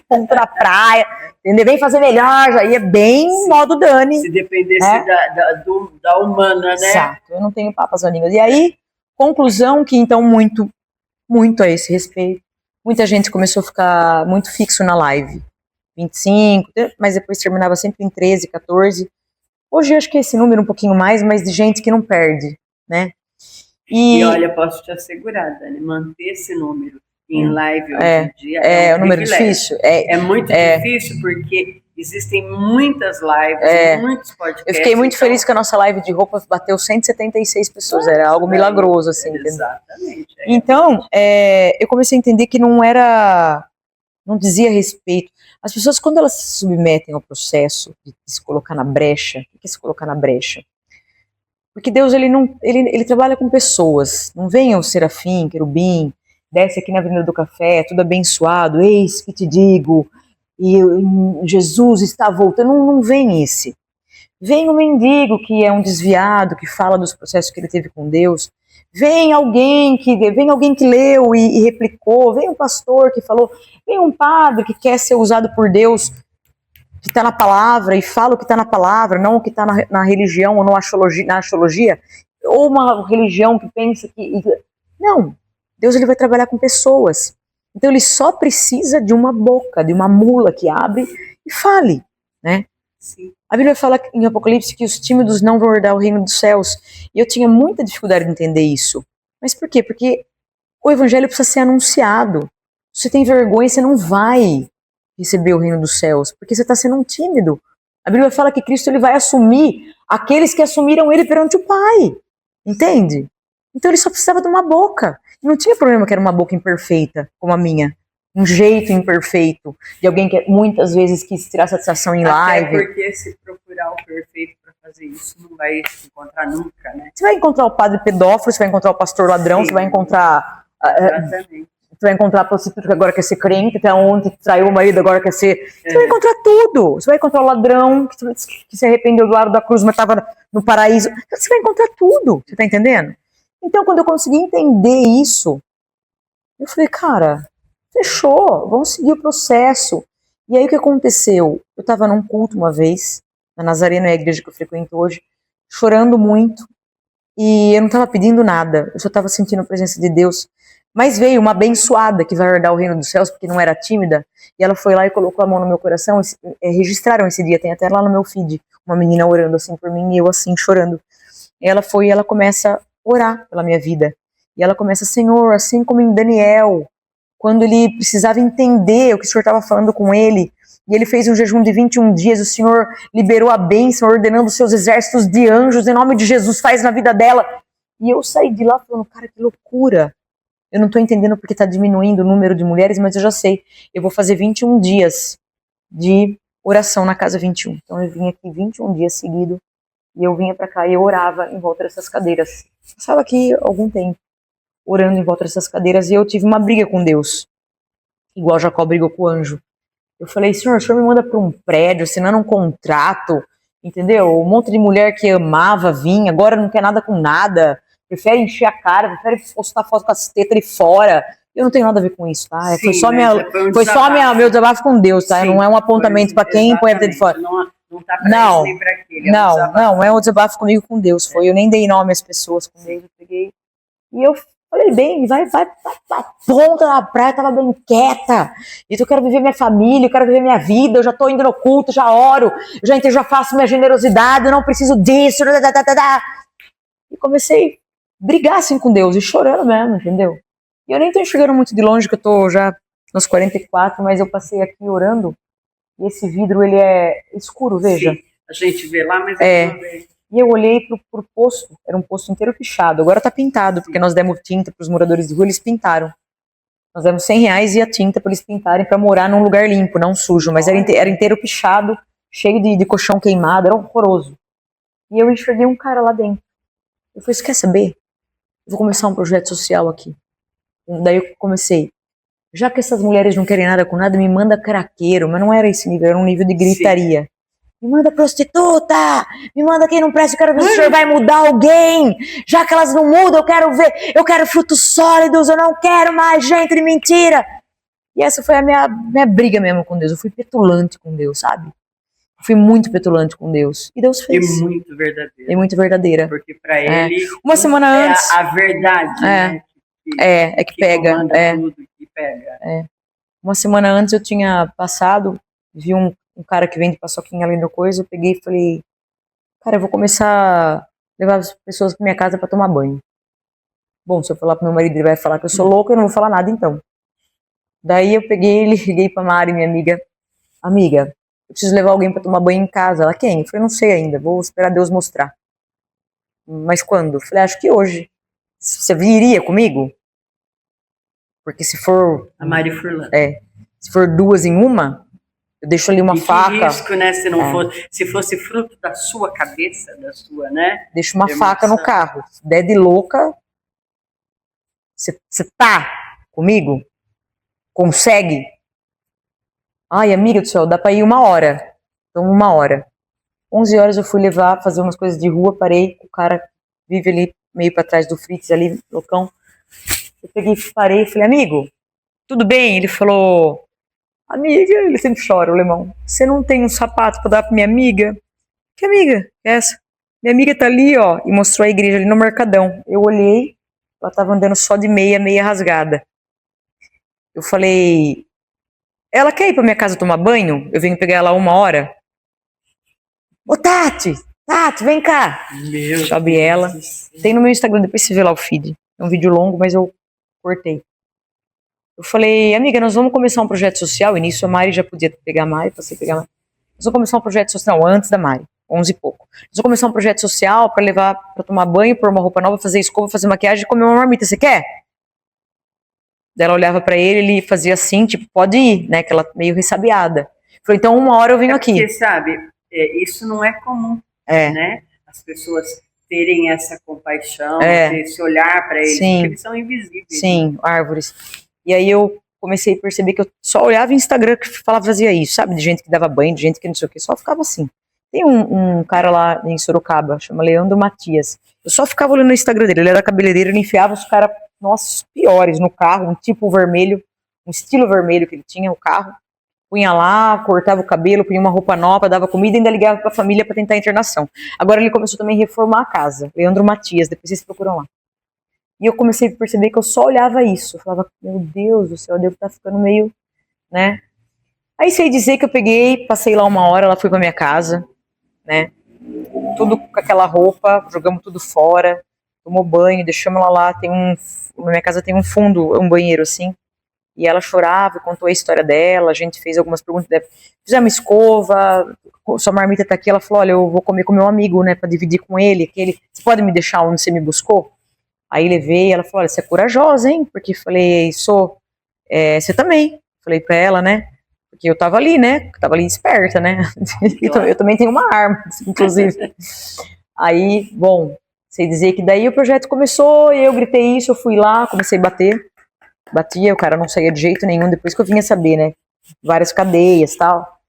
ponto na praia, entendeu? Vem fazer melhor, já ia bem modo Dani. Se dependesse da humana, né? Exato, eu não tenho papas na língua. E aí, conclusão que então muito a esse respeito, muita gente começou a ficar muito fixo na live. 25, mas depois terminava sempre em 13, 14. Hoje eu acho que é esse número um pouquinho mais, mas de gente que não perde, né? E olha, posso te assegurar, Dani, manter esse número em live hoje em dia é um número difícil. É muito difícil porque existem muitas lives, muitos podcasts. Eu fiquei muito feliz que a nossa live de roupa bateu 176 pessoas, era algo milagroso, assim. Exatamente. Então, eu comecei a entender que não dizia respeito. As pessoas, quando elas se submetem ao processo de se colocar na brecha, o que é se colocar na brecha? Porque Deus, ele trabalha com pessoas. Não venha o serafim, querubim, desce aqui na Avenida do Café, tudo abençoado, eis que te digo, e Jesus está voltando. Não vem esse. Vem um mendigo que é um desviado, que fala dos processos que ele teve com Deus. Vem alguém que leu e replicou. Vem um pastor que falou. Vem um padre que quer ser usado por Deus, que está na palavra e fala o que está na palavra, não o que está na religião ou na astrologia, ou uma religião que pensa que... Não, Deus ele vai trabalhar com pessoas. Então ele só precisa de uma boca, de uma mula que abre e fale, né? Sim. A Bíblia fala em Apocalipse que os tímidos não vão herdar o reino dos céus. E eu tinha muita dificuldade de entender isso. Mas por quê? Porque o evangelho precisa ser anunciado. Se você tem vergonha, você não vai receber o reino dos céus, porque você está sendo um tímido. A Bíblia fala que Cristo ele vai assumir aqueles que assumiram ele perante o Pai. Entende? Então ele só precisava de uma boca. E não tinha problema que era uma boca imperfeita, como a minha. Um jeito imperfeito, de alguém que muitas vezes quis tirar satisfação em live. Até porque se procurar o perfeito para fazer isso, não vai encontrar nunca, né? Você vai encontrar o padre pedófilo, você vai encontrar o pastor ladrão, sim, você vai encontrar... Exatamente. Você vai encontrar a prostituta que agora quer ser crente, até ontem traiu o marido, agora quer ser... Você vai encontrar tudo. Você vai encontrar o ladrão que se arrependeu do lado da cruz, mas estava no paraíso. Você vai encontrar tudo, você tá entendendo? Então, quando eu consegui entender isso, eu falei, cara, fechou, vamos seguir o processo. E aí o que aconteceu? Eu estava num culto uma vez, na Nazareno, a igreja que eu frequento hoje, chorando muito, e eu não estava pedindo nada, eu só estava sentindo a presença de Deus. Mas veio uma abençoada que vai herdar o reino dos céus, porque não era tímida, e ela foi lá e colocou a mão no meu coração, registraram esse dia, tem até lá no meu feed, uma menina orando assim por mim, e eu assim, chorando. E ela foi e ela começa a orar pela minha vida. E ela começa, Senhor, assim como em Daniel, quando ele precisava entender o que o Senhor estava falando com ele, e ele fez um jejum de 21 dias, o Senhor liberou a bênção, ordenando os seus exércitos de anjos, em nome de Jesus, faz na vida dela. E eu saí de lá falando, cara, que loucura. Eu não estou entendendo porque está diminuindo o número de mulheres, mas eu já sei. Eu vou fazer 21 dias de oração na Casa 21. Então eu vim aqui 21 dias seguidos, e eu vinha para cá e eu orava em volta dessas cadeiras. Eu estava aqui há algum tempo, orando em volta dessas cadeiras, e eu tive uma briga com Deus, igual Jacó brigou com o anjo. Eu falei, Senhor, o Senhor me manda para um prédio, assinando um contrato, entendeu? Um monte de mulher que amava vir, agora não quer nada com nada, prefere encher a cara, prefere postar foto com as tetas ali fora. Eu não tenho nada a ver com isso, tá? Sim, foi só, meu desabafo com Deus, tá? Sim, não é um apontamento para quem põe a teta de fora. Não tá pra isso nem pra aquele. Não, é um desabafo comigo com Deus. Foi, eu nem dei nome às pessoas com Deus, eu peguei. E eu falei, bem, vai ponta na praia, tava bem quieta. E eu quero viver minha família, eu quero viver minha vida, eu já tô indo no culto, já oro, já faço minha generosidade, eu não preciso disso. E comecei a brigar assim com Deus, e chorando mesmo, entendeu? E eu nem tô enxergando muito de longe, que eu tô já nos 44, mas eu passei aqui orando, e esse vidro, ele é escuro, veja. Sim, a gente vê lá, mas e eu olhei pro posto, era um posto inteiro pichado, agora tá pintado, porque nós demos tinta pros moradores de rua, eles pintaram. Nós demos R$100 e a tinta para eles pintarem, para morar num lugar limpo, não sujo, mas era inteiro pichado, cheio de colchão queimado, era horroroso. E eu enxerguei um cara lá dentro. Eu falei, você quer saber? Eu vou começar um projeto social aqui. Daí eu comecei, já que essas mulheres não querem nada com nada, me manda craqueiro, mas não era esse nível, era um nível de gritaria. Sim. Me manda prostituta, me manda quem não presta, eu quero ver se o senhor vai mudar alguém, já que elas não mudam, eu quero frutos sólidos, eu não quero mais gente de mentira. E essa foi a minha briga mesmo com Deus, eu fui petulante com Deus, sabe? Eu fui muito petulante com Deus, e Deus fez. E muito verdadeira. E muito verdadeira. Porque pra ele, uma semana antes, a verdade, né? Que pega. Tudo, que pega. Uma semana antes eu tinha passado, vi um cara que vende paçoquinha ali no coisa, eu peguei e falei, cara, eu vou começar a levar as pessoas pra minha casa pra tomar banho. Bom, se eu falar pro meu marido, ele vai falar que eu sou louca, eu não vou falar nada então. Daí eu peguei e liguei pra Mari, minha amiga, eu preciso levar alguém pra tomar banho em casa. Ela, quem? Eu falei, não sei ainda, vou esperar Deus mostrar. Mas quando? Eu falei, acho que hoje. Você viria comigo? Porque se for... A Mari Furlan. Se for duas em uma, eu deixo ali uma faca. Risco, né? Se fosse fruto da sua cabeça, da sua, né? Deixo uma faca no carro. Se der de louca, você tá comigo? Consegue? Ai, amiga do céu, dá pra ir 1 hora. Então 1 hora. 11 horas eu fui fazer umas coisas de rua, parei, o cara vive ali meio para trás do Fritz ali, loucão. Eu peguei, parei e falei, amigo, tudo bem? Ele falou, amiga, ele sempre chora, o alemão, você não tem um sapato para dar pra minha amiga? Que amiga? Essa? Minha amiga tá ali, ó, e mostrou a igreja ali no Mercadão. Eu olhei, ela tava andando só de meia rasgada. Eu falei, ela quer ir pra minha casa tomar banho? Eu venho pegar ela 1 hora. Ô, Tati, vem cá. Sobe ela. Tem no meu Instagram, depois você vê lá o feed. É um vídeo longo, mas eu cortei. Eu falei, amiga, nós vamos começar um projeto social. E nisso a Mari já podia pegar a Mari, passei a pegar a Mari. Nós vamos começar um projeto social, não, antes da Mari, 11 e pouco. Nós vamos começar um projeto social pra levar, pra tomar banho, pôr uma roupa nova, fazer escova, fazer maquiagem e comer uma marmita. Você quer? Daí ela olhava pra ele fazia assim, tipo, pode ir, né? Que ela meio ressabiada. Falei, então 1 hora eu venho aqui. Porque, sabe, isso não é comum, né? As pessoas terem essa compaixão, ter esse olhar para eles, porque eles são invisíveis. Sim, árvores. E aí eu comecei a perceber que eu só olhava em Instagram que fazia isso, sabe? De gente que dava banho, de gente que não sei o que, só ficava assim. Tem um cara lá em Sorocaba, chama Leandro Matias. Eu só ficava olhando no Instagram dele, ele era cabeleireiro, ele enfiava os caras, nossa, piores no carro, um tipo vermelho, um estilo vermelho que ele tinha, o carro. Punha lá, cortava o cabelo, punha uma roupa nova, dava comida e ainda ligava pra família pra tentar a internação. Agora ele começou também a reformar a casa, Leandro Matias, depois vocês procuram lá. E eu comecei a perceber que eu só olhava isso. Eu falava, meu Deus do céu, eu devo estar ficando meio, né? Aí sei dizer que eu peguei, passei lá 1 hora, ela foi pra minha casa, né? Tudo com aquela roupa, jogamos tudo fora, tomou banho, deixamos ela lá, na minha casa tem um fundo, um banheiro assim. E ela chorava, contou a história dela, a gente fez algumas perguntas, fizemos escova, sua marmita tá aqui, ela falou, olha, eu vou comer com meu amigo, né, pra dividir com ele, você pode me deixar onde você me buscou? Aí levei, ela falou, olha, você é corajosa, hein, porque falei, você também, falei pra ela, né, porque eu tava ali, né, esperta, né, eu também tenho uma arma, inclusive. Aí, bom, sei dizer que daí o projeto começou, e eu gritei isso, eu fui lá, comecei a batia, o cara não saía de jeito nenhum, depois que eu vinha saber, né, várias cadeias e tal.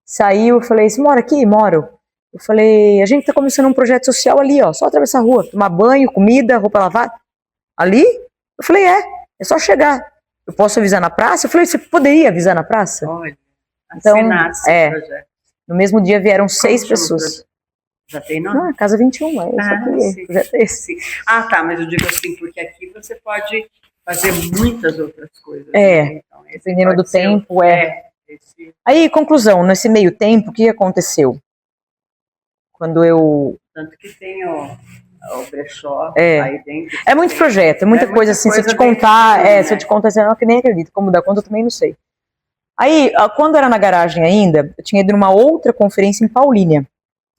Saiu, eu falei, você mora aqui? Moro. Eu falei, a gente tá começando um projeto social ali, ó, só atravessar a rua, tomar banho, comida, roupa lavada. Ali? Eu falei, é só chegar. Eu posso avisar na praça? Eu falei, você poderia avisar na praça? Olha, então, projeto. No mesmo dia vieram 6 pessoas. Já tem nome? Não, Casa 21, só que projeto é esse. Ah, tá, mas eu digo assim, porque aqui você pode fazer muitas outras coisas. Né? Então, dependendo do tempo, Aí, conclusão, nesse meio tempo, o que aconteceu? Quando eu... Tanto que tem o brechó aí dentro. É muito projeto, é muita coisa assim, se eu te contar, se eu te contar, você não nem acredito, como dar conta eu também não sei. Aí, quando era na garagem ainda, eu tinha ido numa outra conferência em Paulínia,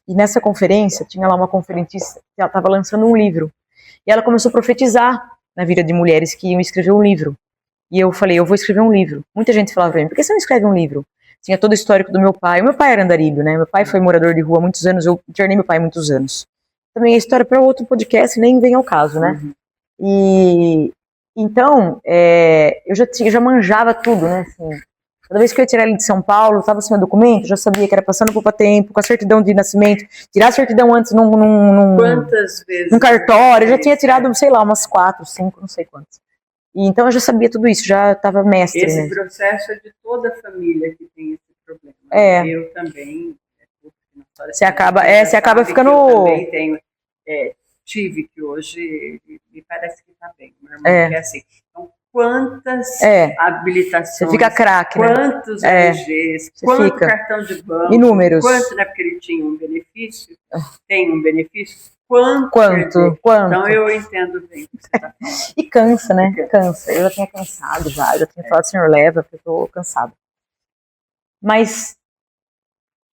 e nessa conferência, tinha lá uma conferencista que ela estava lançando um livro, e ela começou a profetizar na vida de mulheres que iam escrever um livro. E eu falei, eu vou escrever um livro. Muita gente falava pra mim, por que você não escreve um livro? Tinha todo o histórico do meu pai. O meu pai era andarilho, né? Meu pai foi morador de rua há muitos anos, eu internei meu pai há muitos anos. Também é história para outro podcast, nem vem ao caso, né? Uhum. E então, eu já manjava tudo, né? Assim, toda vez que eu ia tirar ele de São Paulo, estava assim, meu documento, já sabia que era passando por tempo, com a certidão de nascimento, tirar a certidão antes quantas vezes? Num cartório, eu já tinha tirado, sei lá, umas 4, 5, não sei quantas. E então eu já sabia tudo isso, já estava mestre. Esse processo é de toda a família que tem esse problema. Eu também. Você acaba ficando. Eu também tenho. Tive que hoje me parece que está bem. Meu irmão que é assim. Então, quantas habilitações? Você fica craque, quantos RGs? Quanto cartão de banco? E números? Quanto, né? Porque ele tinha um benefício. Tem um benefício. Quanto? Então eu entendo bem o que você está falando. E cansa, né? Cansa. Eu já tinha cansado já. Eu já tinha falado, Senhor, leva, porque eu estou cansada. Mas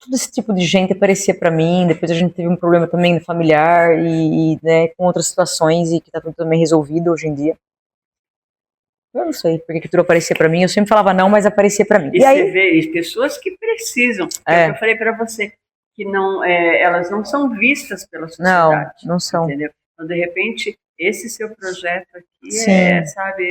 todo esse tipo de gente aparecia para mim. Depois a gente teve um problema também familiar e né, com outras situações e que está tudo também resolvido hoje em dia. Eu não sei porque que tudo aparecia para mim. Eu sempre falava não, mas aparecia para mim. E aí, você vê pessoas que precisam. É o que eu falei para você. Que não, elas não são vistas pela sociedade. Não são. Entendeu? Então, de repente, esse seu projeto aqui Sim, sabe?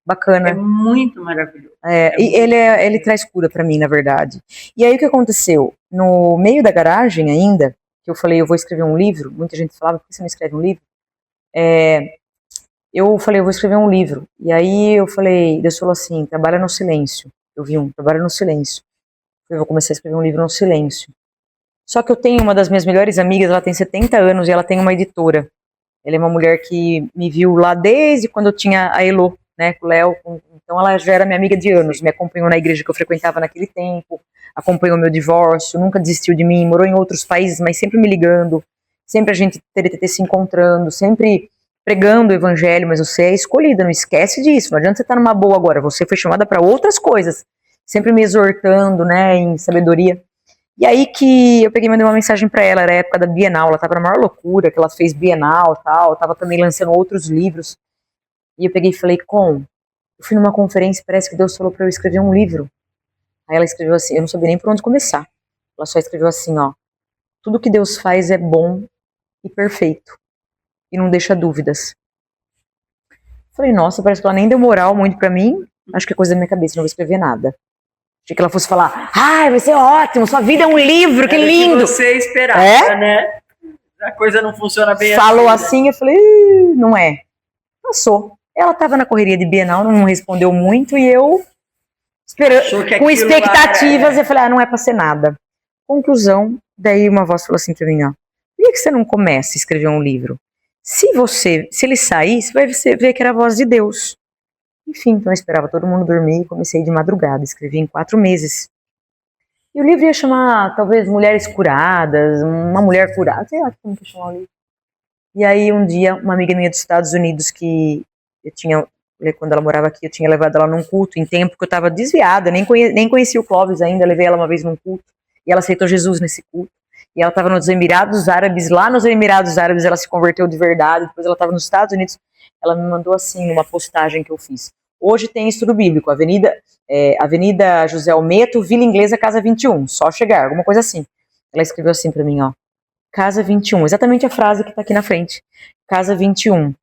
Bacana. É muito maravilhoso. E ele traz cura pra mim, na verdade. E aí o que aconteceu? No meio da garagem ainda, que eu falei, eu vou escrever um livro, muita gente falava, por que você não escreve um livro? Eu falei, eu vou escrever um livro. E aí eu falei, Deus falou assim, trabalha no silêncio. Eu vi trabalha no silêncio. Eu vou começar a escrever um livro no silêncio. Só que eu tenho uma das minhas melhores amigas, ela tem 70 anos e ela tem uma editora. Ela é uma mulher que me viu lá desde quando eu tinha a Elo, né, com o Léo. Então ela já era minha amiga de anos, me acompanhou na igreja que eu frequentava naquele tempo, acompanhou meu divórcio, nunca desistiu de mim, morou em outros países, mas sempre me ligando, sempre a gente TTT se encontrando, sempre pregando o evangelho, mas você é escolhida, não esquece disso, não adianta você estar numa boa agora, você foi chamada para outras coisas, sempre me exortando, né, em sabedoria. E aí que eu peguei e mandei uma mensagem para ela, era a época da Bienal, ela tava na maior loucura, que ela fez Bienal e tal, tava também lançando outros livros. E eu peguei e falei, eu fui numa conferência, parece que Deus falou para eu escrever um livro. Aí ela escreveu assim, eu não sabia nem por onde começar. Ela só escreveu assim, ó, tudo que Deus faz é bom e perfeito, e não deixa dúvidas. Falei, nossa, parece que ela nem deu moral muito pra mim, acho que é coisa da minha cabeça, não vou escrever nada. Achei que ela fosse falar, vai ser ótimo, sua vida é um livro, que lindo. Que você esperava, né? A coisa não funciona bem assim. Falou assim, eu falei, não é. Passou. Ela tava na correria de Bienal, não respondeu muito, e eu, com expectativas, eu falei, não é pra ser nada. Conclusão, daí uma voz falou assim pra mim, ó, por que você não começa a escrever um livro? Se ele sair, você vai ver que era a voz de Deus. Enfim, então eu esperava todo mundo dormir e comecei de madrugada, escrevi em 4 meses. E o livro ia chamar, talvez, Mulheres Curadas, uma mulher curada, sei lá como que ia chamar o livro. E aí um dia, uma amiga minha dos Estados Unidos, que eu tinha, quando ela morava aqui, eu tinha levado ela num culto, em tempo que eu estava desviada, nem conhecia o Clóvis ainda, levei ela uma vez num culto, e ela aceitou Jesus nesse culto. E ela estava nos Emirados Árabes, lá nos Emirados Árabes ela se converteu de verdade, depois ela estava nos Estados Unidos, ela me mandou assim, uma postagem que eu fiz. Hoje tem estudo bíblico, Avenida José Almeto, Vila Inglesa, Casa 21, só chegar, alguma coisa assim. Ela escreveu assim pra mim, ó, Casa 21, exatamente a frase que tá aqui na frente, Casa 21,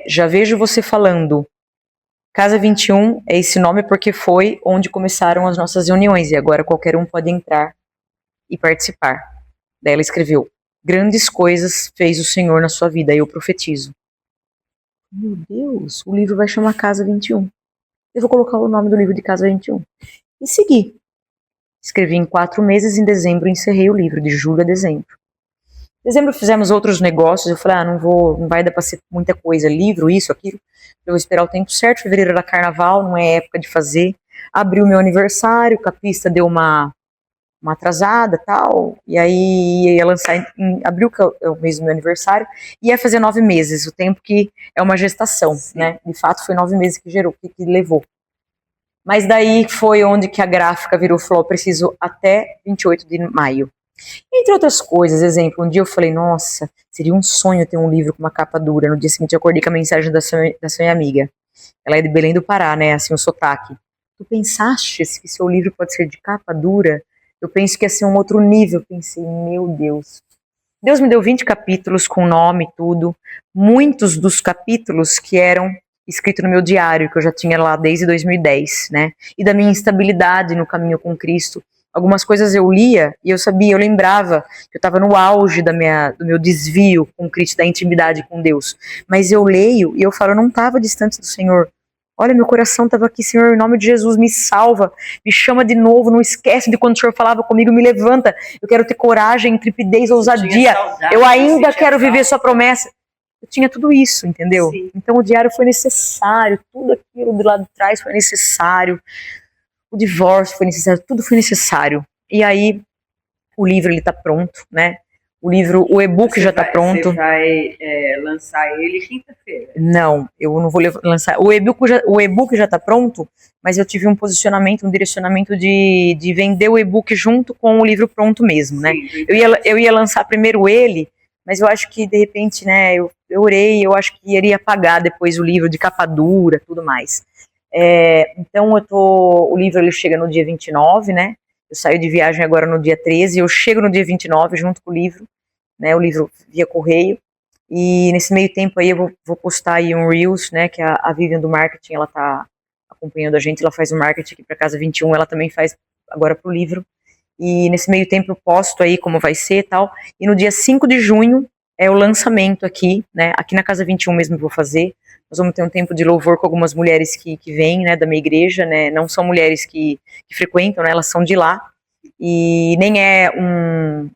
já vejo você falando, Casa 21 é esse nome porque foi onde começaram as nossas reuniões, e agora qualquer um pode entrar e participar. Daí ela escreveu, grandes coisas fez o Senhor na sua vida, e eu profetizo. Meu Deus, o livro vai chamar Casa 21. Eu vou colocar o nome do livro de Casa 21. E segui. Escrevi em 4 meses, em dezembro encerrei o livro, de julho a dezembro. Em dezembro fizemos outros negócios, eu falei, não vai dar pra ser muita coisa, livro, isso, aquilo. Eu vou esperar o tempo certo, fevereiro era carnaval, não é época de fazer. Abriu meu aniversário, o capista deu uma atrasada tal, e aí ia lançar em abril, que é o mês do meu aniversário, e ia fazer 9 meses, o tempo que é uma gestação, né? De fato foi 9 meses que levou. Mas daí foi onde que a gráfica virou, falou, preciso até 28 de maio. Entre outras coisas, exemplo, um dia eu falei, nossa, seria um sonho ter um livro com uma capa dura. No dia seguinte eu acordei com a mensagem da sua minha amiga. Ela é de Belém do Pará, né, assim, o sotaque. Tu pensaste que seu livro pode ser de capa dura? Eu penso que ia ser um outro nível. Eu pensei, meu Deus. Deus me deu 20 capítulos com nome e tudo. Muitos dos capítulos que eram escritos no meu diário, que eu já tinha lá desde 2010, né? E da minha instabilidade no caminho com Cristo. Algumas coisas eu lia e eu sabia, eu lembrava que eu estava no auge do meu desvio com Cristo, da intimidade com Deus. Mas eu leio e eu falo, eu não estava distante do Senhor. Olha, meu coração estava aqui, Senhor, em nome de Jesus, me salva, me chama de novo, não esquece de quando o Senhor falava comigo, me levanta, eu quero ter coragem, intrepidez, ousadia, eu ainda quero viver sua promessa. Eu tinha tudo isso, entendeu? Sim. Então o diário foi necessário, tudo aquilo do lado de trás foi necessário, o divórcio foi necessário, tudo foi necessário. E aí o livro ele tá pronto, né? O e-book já está pronto. Você vai lançar ele quinta-feira? Não, eu não vou lançar. O e-book já está pronto, mas eu tive um posicionamento, um direcionamento de vender o e-book junto com o livro pronto mesmo, né? Sim, eu ia lançar primeiro ele, mas eu acho que de repente, né, eu orei, eu acho que iria pagar depois o livro de capa dura, tudo mais. Então o livro ele chega no dia 29, né? Eu saio de viagem agora no dia 13, eu chego no dia 29 junto com o livro, né, o livro via correio, e nesse meio tempo aí eu vou postar aí um Reels, né, que a Vivian do marketing, ela tá acompanhando a gente, ela faz o marketing aqui para Casa 21, ela também faz agora pro livro. E nesse meio tempo eu posto aí como vai ser e tal. E no dia 5 de junho é o lançamento aqui, né? Aqui na Casa 21 mesmo eu vou fazer. Nós vamos ter um tempo de louvor com algumas mulheres que vêm, né, da minha igreja, né? Não são mulheres que frequentam, né? Elas são de lá. E nem é um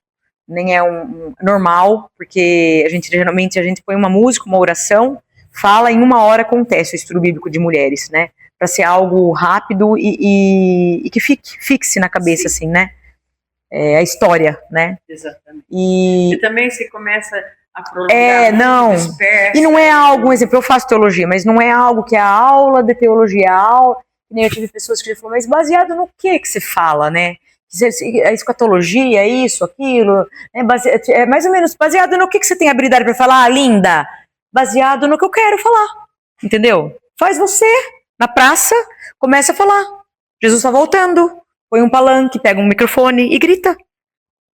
normal, porque geralmente a gente põe uma música, uma oração, fala, em 1 hora acontece o estudo bíblico de mulheres, né? Para ser algo rápido e que fixe na cabeça, assim, né? A história, né? Exatamente. E também se começa a prolongar, não. dispersa. E não é algo, um exemplo, eu faço teologia, mas não é algo que é a aula de teologia, nem eu tive pessoas que já falaram, mas baseado no que você fala, né? A escatologia, isso, aquilo, né? Mais ou menos baseado no que você tem habilidade para falar, linda? Baseado no que eu quero falar, entendeu? Faz você, na praça, começa a falar. Jesus está voltando, põe um palanque, pega um microfone e grita.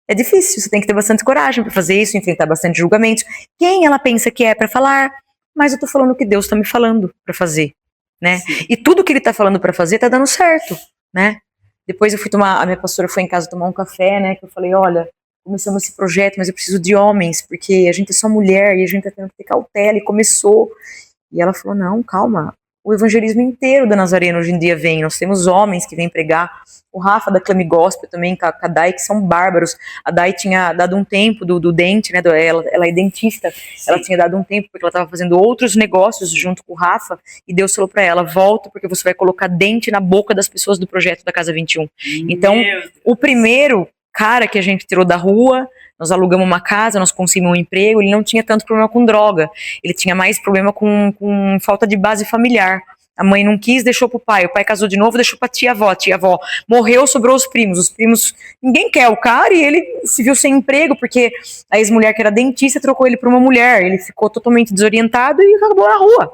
É difícil, você tem que ter bastante coragem para fazer isso, enfrentar bastante julgamentos. Quem ela pensa que é para falar? Mas eu tô falando o que Deus está me falando para fazer, né? Sim. E tudo que ele tá falando para fazer tá dando certo, né? Depois a minha pastora foi em casa tomar um café, né, que eu falei, olha, começamos esse projeto, mas eu preciso de homens, porque a gente é só mulher e a gente tá tendo que ter cautela, e começou. E ela falou, não, calma, o evangelismo inteiro da Nazarena hoje em dia vem, nós temos homens que vêm pregar, o Rafa da Clame Gospel também, com a Dai, que são bárbaros. A Dai tinha dado um tempo do dente, né, ela é dentista. Sim. Ela tinha dado um tempo porque ela estava fazendo outros negócios junto com o Rafa, e Deus falou para ela, volta porque você vai colocar dente na boca das pessoas do projeto da Casa 21. Então, o primeiro cara que a gente tirou da rua, nós alugamos uma casa, nós conseguimos um emprego, ele não tinha tanto problema com droga, ele tinha mais problema com falta de base familiar. A mãe não quis, deixou pro pai. O pai casou de novo, deixou pra tia-avó. A tia-avó morreu, sobrou os primos. Os primos, ninguém quer o cara, e ele se viu sem emprego, porque a ex-mulher, que era dentista, trocou ele por uma mulher. Ele ficou totalmente desorientado e acabou na rua.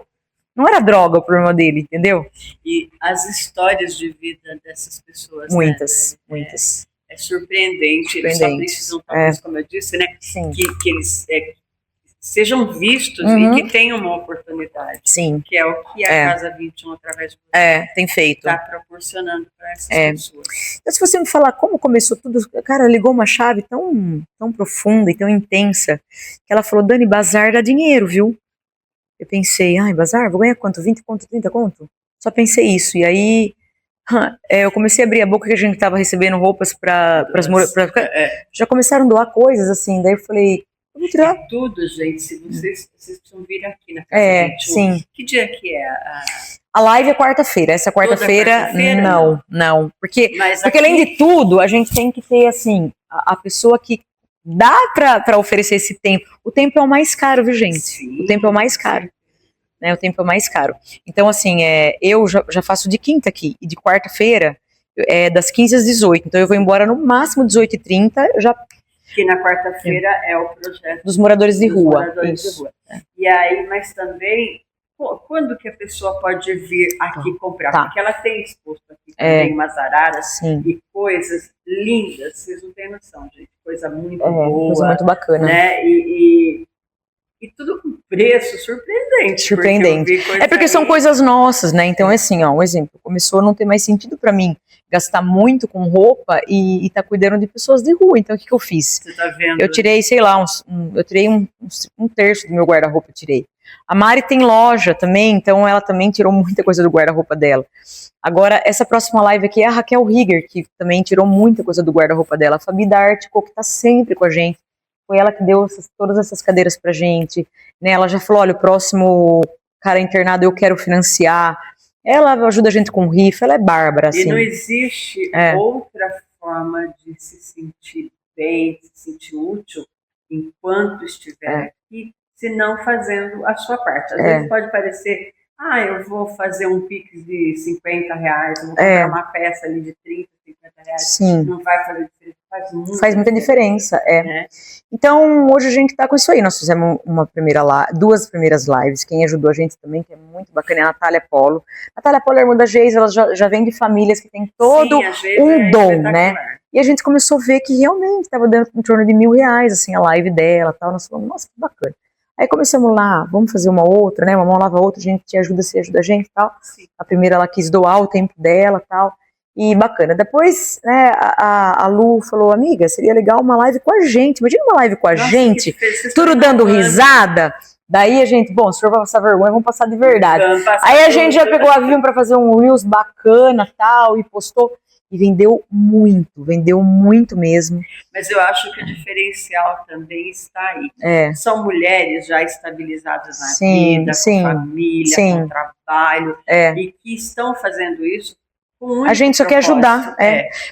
Não era droga o problema dele, entendeu? E as histórias de vida dessas pessoas, muitas, né? Muitas. É surpreendente. Eles só precisam, talvez, como eu disse, né? Sim. Que eles sejam vistos e que tenham uma oportunidade. Sim. Que é o que a Casa 21, através de você, tem feito. Está proporcionando para essas pessoas. Então, se você me falar como começou tudo, cara, ligou uma chave tão profunda e tão intensa, que ela falou, Dani, bazar dá dinheiro, viu? Eu pensei, bazar, vou ganhar quanto? 20 conto, 30 conto? Só pensei isso. E aí, eu comecei a abrir a boca, que a gente estava recebendo roupas já começaram a doar coisas, assim, daí eu falei, vamos tirar. Tudo, gente, se vocês precisam vir aqui na Casa 21. Sim. Que dia que é? A live é quarta-feira. Essa quarta-feira, não. Porque aqui, além de tudo, a gente tem que ter, assim, a pessoa que dá pra oferecer esse tempo. O tempo é o mais caro, viu, gente? Sim. O tempo é o mais caro. Né, o tempo é mais caro. Então, assim, eu já faço de quinta aqui, e de quarta-feira, das 15 às 18. Então, eu vou embora no máximo 18h30, já... Que na quarta-feira é o projeto dos moradores de rua. E aí, mas também, quando que a pessoa pode vir aqui comprar? Porque ela tem exposto aqui também umas araras e coisas lindas, vocês não têm noção, gente. Coisa muito boa. Coisa muito bacana. Né? E tudo com preço surpreendente. Porque são coisas nossas, né? Então, assim, um exemplo. Começou a não ter mais sentido para mim gastar muito com roupa e tá cuidando de pessoas de rua. Então, o que eu fiz? Você tá vendo? Eu tirei, sei lá, eu tirei um terço do meu guarda-roupa, eu tirei. A Mari tem loja também, então ela também tirou muita coisa do guarda-roupa dela. Agora, essa próxima live aqui é a Raquel Rigger, que também tirou muita coisa do guarda-roupa dela. A Fabi da Artico, que tá sempre com a gente. Foi ela que deu todas essas cadeiras pra gente, né? Ela já falou, olha, o próximo cara internado eu quero financiar. Ela ajuda a gente com rifa, ela é bárbara, assim. E não existe outra forma de se sentir bem, de se sentir útil, enquanto estiver aqui, se não fazendo a sua parte. Às vezes pode parecer, eu vou fazer um pix de R$50, eu vou comprar uma peça ali de R$30, R$50. Sim. Não vai fazer diferença. Faz muita diferença, Então, hoje a gente tá com isso aí. Nós fizemos duas primeiras lives. Quem ajudou a gente também, que é muito bacana, é a Natália Polo. A Natália Polo é a irmã da Geis, ela já vem de famílias que tem todo um dom, né? E a gente começou a ver que realmente estava dando em torno de R$1.000, assim, a live dela e tal. Nós falamos, nossa, que bacana. Aí começamos lá, vamos fazer uma outra, né? Uma mão lava a outra, a gente te ajuda, você ajuda a gente e tal. Sim. A primeira ela quis doar o tempo dela e tal. E bacana. Depois, né, a Lu falou, amiga, seria legal uma live com a gente. Imagina uma live com a gente, tudo dando risada. Daí a gente, bom, se for pra passar vergonha, vamos passar de verdade. Aí a gente já pegou a Vivian pra fazer um Reels bacana tal, e postou. E vendeu muito mesmo. Mas eu acho que o diferencial também está aí. São mulheres já estabilizadas na vida, com família, com trabalho, e que estão fazendo isso com muito A gente só quer ajudar,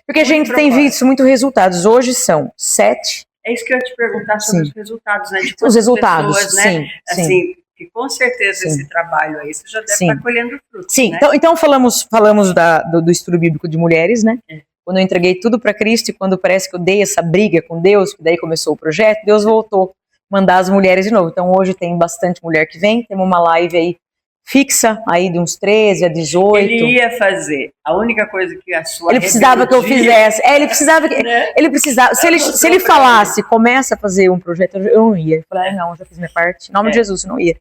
porque a gente tem visto muitos resultados. Hoje são 7. É isso que eu ia te perguntar sobre os resultados, né? De os resultados, pessoas, né? Assim, que com certeza esse trabalho aí, você já deve estar colhendo frutos, Sim, né? Então falamos do estudo bíblico de mulheres, né? Quando eu entreguei tudo para Cristo e quando parece que eu dei essa briga com Deus, que daí começou o projeto, Deus voltou a mandar as mulheres de novo. Então hoje tem bastante mulher que vem, temos uma live aí fixa, aí de uns 13 a 18. Ele ia fazer, a única coisa que a sua Ele precisava que eu fizesse, ele precisava que, né? ele precisava, se ele falasse, começa a fazer um projeto, eu não ia. Eu falei, não, já fiz minha parte, em nome de Jesus, eu não ia.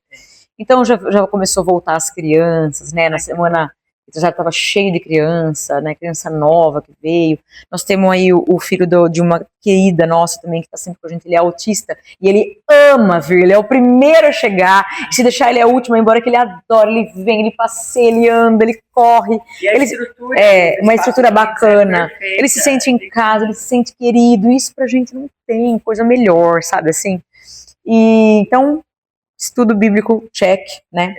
Então já começou a voltar as crianças, né, na semana já estava cheio de criança, né, criança nova que veio. Nós temos aí o filho de uma querida nossa também, que está sempre com a gente, ele é autista, e ele ama vir, ele é o primeiro a chegar, se deixar ele é o último, embora que ele adora, ele vem, ele passeia, ele anda, ele corre. E a estrutura uma estrutura bacana, ele se sente em casa, ele se sente querido, isso pra gente não tem coisa melhor, sabe, assim. E então, estudo bíblico, check, né?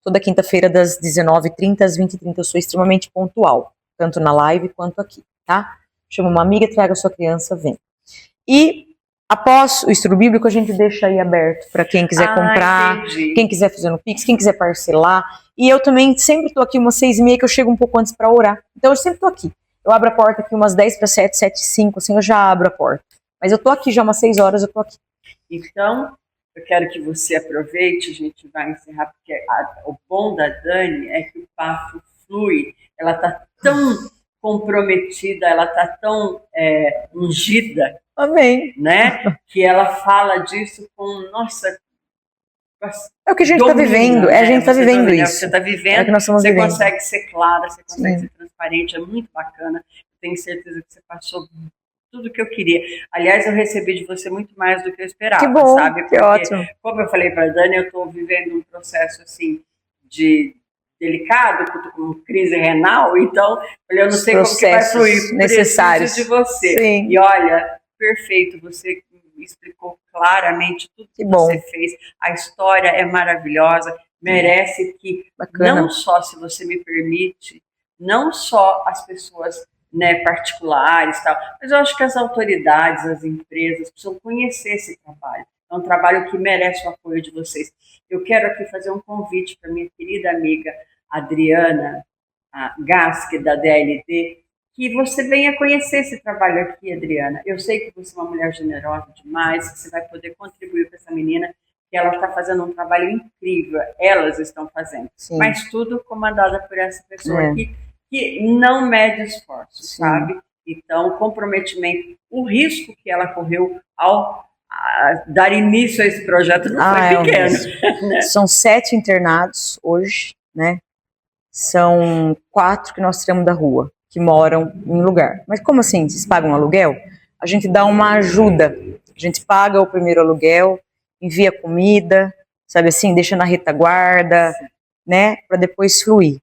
Toda quinta-feira das 19h30 às 20h30 eu sou extremamente pontual, tanto na live quanto aqui, tá? Chama uma amiga, traga sua criança, vem. E após o estudo bíblico a gente deixa aí aberto para quem quiser comprar, quem quiser fazer no Pix, quem quiser parcelar. E eu também sempre estou aqui umas 6h30 que eu chego um pouco antes para orar. Então eu sempre estou aqui. Eu abro a porta aqui umas 10:50, 7:05, assim eu já abro a porta. Mas eu tô aqui já umas 6 horas, eu tô aqui. Então, eu quero que você aproveite, a gente vai encerrar, porque o bom da Dani é que o papo flui, ela está tão comprometida, ela está tão ungida, amém, né? Que ela fala disso com, nossa... É o que a gente está vivendo, né? A gente está vivendo isso. Você está vivendo, que nós estamos você vivendo. Consegue ser clara, você consegue ser transparente, é muito bacana. Tenho certeza que você passou tudo que eu queria. Aliás, eu recebi de você muito mais do que eu esperava, que bom, sabe? Porque, que ótimo. Como eu falei para a Dani, eu estou vivendo um processo assim de delicado, com crise renal, então eu não sei como que vai fluir, necessários de você. Sim. E olha, perfeito, você explicou claramente tudo que você fez. A história é maravilhosa, merece que bacana. Não só, se você me permite, não só as pessoas, né, particulares, tal, mas eu acho que as autoridades, as empresas precisam conhecer esse trabalho. É um trabalho que merece o apoio de vocês. Eu quero aqui fazer um convite para minha querida amiga Adriana Gasque, da DLD, que você venha conhecer esse trabalho aqui, Adriana. Eu sei que você é uma mulher generosa demais, que você vai poder contribuir para essa menina, que ela está fazendo um trabalho incrível, elas estão fazendo. Sim. Mas tudo comandada por essa pessoa aqui, que não mede esforços, sabe? Então, o comprometimento, o risco que ela correu ao dar início a esse projeto não foi pequeno. Né? São 7 internados hoje, né? São 4 que nós tiramos da rua, que moram em lugar. Mas como assim? Vocês pagam aluguel? A gente dá uma ajuda. A gente paga o primeiro aluguel, envia comida, sabe assim, deixa na retaguarda, né? Para depois fluir.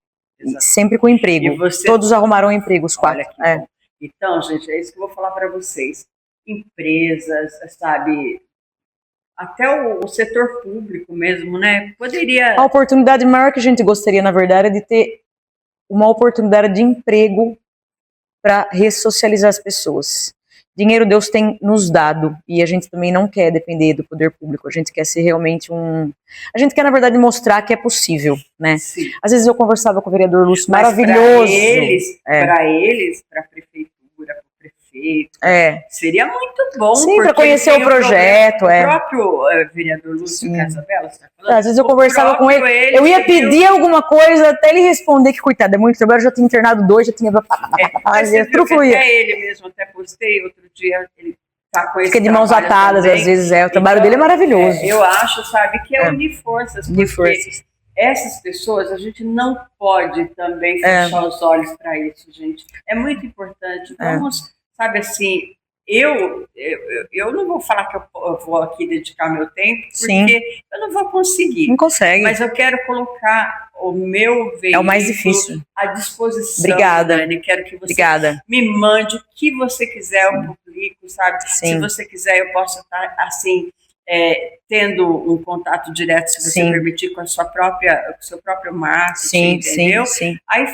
Sempre com emprego. Todos arrumaram emprego, os 4. Então, gente, é isso que eu vou falar para vocês. Empresas, sabe, até o setor público mesmo, né? Poderia... A oportunidade maior que a gente gostaria, na verdade, é de ter uma oportunidade de emprego para ressocializar as pessoas. Dinheiro Deus tem nos dado e a gente também não quer depender do poder público. A gente quer ser realmente A gente quer, na verdade, mostrar que é possível, né? Sim. Às vezes eu conversava com o vereador Lúcio, maravilhoso. Para eles, para a prefeitura, para o prefeito, seria muito bom. Sim, para conhecer o projeto. O próprio vereador Lúcio Casabella, você está falando? Às vezes eu conversava com ele, eu ia pedir alguma coisa até ele responder que, coitado, é muito trabalho, eu já tinha internado 2, já tinha... Mas você viu que até ele mesmo, até postei outro dia, ele tá com esse Fica de mãos atadas, também. às vezes, o trabalho dele é maravilhoso. Eu acho, sabe, que é unir forças, porque essas pessoas, a gente não pode também fechar os olhos para isso, gente. É muito importante. Vamos, sabe assim, eu não vou falar que eu vou aqui dedicar meu tempo, porque eu não vou conseguir. Não consegue. Mas eu quero colocar o meu veículo é o mais difícil. À disposição. Obrigada. Dani. Quero que você me mande o que você quiser, eu publico, sabe? Sim. Se você quiser, eu posso estar assim, tendo um contato direto, se você permitir, com o seu próprio marketing, entendeu? Sim. Aí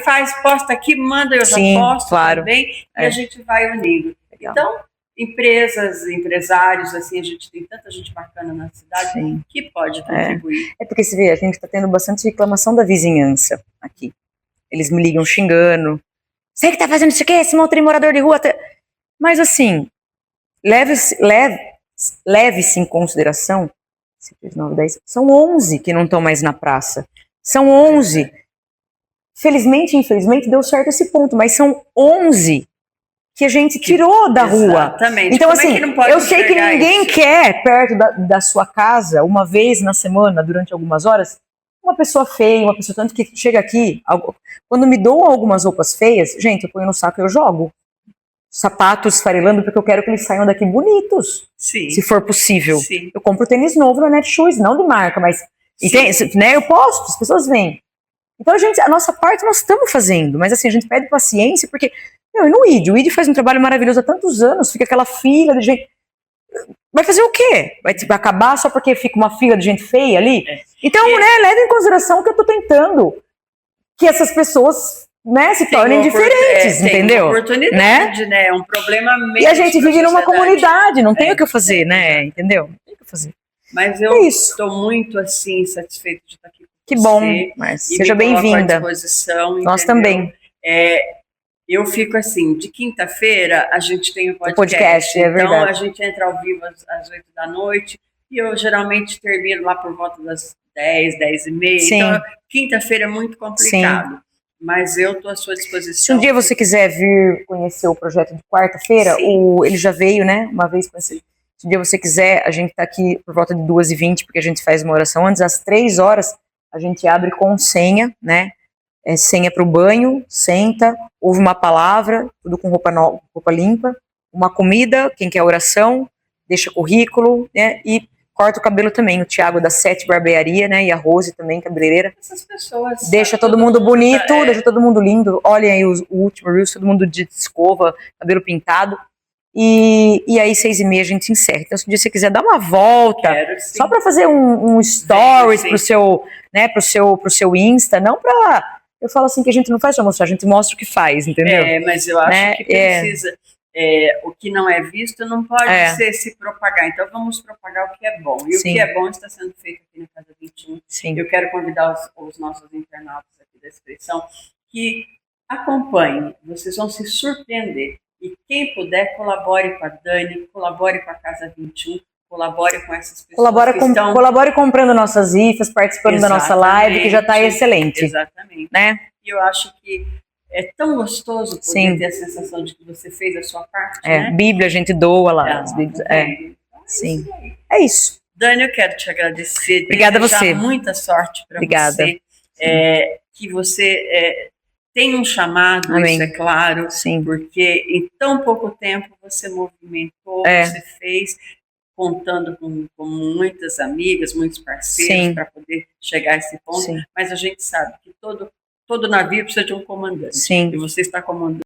posta aqui, manda, eu já posto também, e a gente vai unindo. Legal. Então, empresas, empresários, assim, a gente tem tanta gente bacana na cidade que pode contribuir. Porque você vê, a gente está tendo bastante reclamação da vizinhança aqui. Eles me ligam xingando. Você que tá fazendo isso aqui, esse morador de rua. Mas assim, leve-se em consideração, 9, 10, são 11 que não estão mais na praça. São 11. Felizmente, infelizmente, deu certo esse ponto, mas são 11 que a gente tirou da rua. Exatamente. Então, assim, eu sei que ninguém quer perto da sua casa, uma vez na semana, durante algumas horas, uma pessoa feia, uma pessoa tanto que chega aqui, quando me dão algumas roupas feias, gente, eu ponho no saco e eu jogo. Sapatos esfarelando, porque eu quero que eles saiam daqui bonitos, se for possível. Eu compro tênis novo na Netshoes, não de marca, mas eu posto, as pessoas vêm. Então, a nossa parte nós estamos fazendo, mas assim, a gente pede paciência, porque e no ID? O ID faz um trabalho maravilhoso há tantos anos, fica aquela fila de gente. Vai fazer o quê? Vai acabar só porque fica uma fila de gente feia ali? Então, leve em consideração que eu estou tentando que essas pessoas se tornem diferentes, entendeu? Tem oportunidade, né? É um problema mesmo. E a gente vive numa comunidade, não tem o que eu fazer, né? Entendeu? Não tem o que fazer. Mas eu estou muito, assim, satisfeito de estar aqui com você. Que bom, Márcia. Seja bem-vinda. Nós também. Eu fico assim, de quinta-feira a gente tem o podcast. Então verdade. A gente entra ao vivo às 8 da noite e eu geralmente termino lá por volta das 10, 10 e meia. Então quinta-feira é muito complicado. Mas eu estou à sua disposição. Se um dia você quiser vir conhecer o projeto de quarta-feira, ele já veio, né? Uma vez para você. Se um dia você quiser, a gente está aqui por volta de 2h20, porque a gente faz uma oração antes. Às 3 horas a gente abre com senha, né? Senha para o banho, senta, ouve uma palavra, tudo com roupa limpa, uma comida, quem quer oração, deixa currículo, né? E corta o cabelo também. O Thiago da 7 Barbearia, né? E a Rose também, cabeleireira. Essas pessoas. Deixa todo mundo bonito, deixa todo mundo lindo. Olhem aí o último Reels, todo mundo de escova, cabelo pintado. E aí, 6h30 a gente encerra. Então, se um dia você quiser dar uma volta, só para fazer um stories pro seu, né, pro seu Insta, não para. Eu falo assim que a gente não faz pra mostrar, a gente mostra o que faz, entendeu? Mas eu acho que precisa. O que não é visto não pode se propagar. Então vamos propagar o que é bom. E o que é bom está sendo feito aqui na Casa 21. Eu quero convidar os nossos internautas aqui da Expressão que acompanhem. Vocês vão se surpreender. E quem puder, colabore com a Dani, colabore com a Casa 21, colabore com essas pessoas colabore comprando nossas rifas, participando da nossa live, que já está excelente. Exatamente. Né? E eu acho que é tão gostoso poder ter a sensação de que você fez a sua parte, né? Bíblia, a gente doa lá. As Bíblias, Sim. É isso. Dani, eu quero te agradecer. Obrigada a você. Muita sorte para você. Que você tenha um chamado, Amém. Isso é claro. Sim. Porque em tão pouco tempo você movimentou, você fez, contando com muitas amigas, muitos parceiros para poder chegar a esse ponto. Mas a gente sabe que todo navio precisa de um comandante. E você está comandando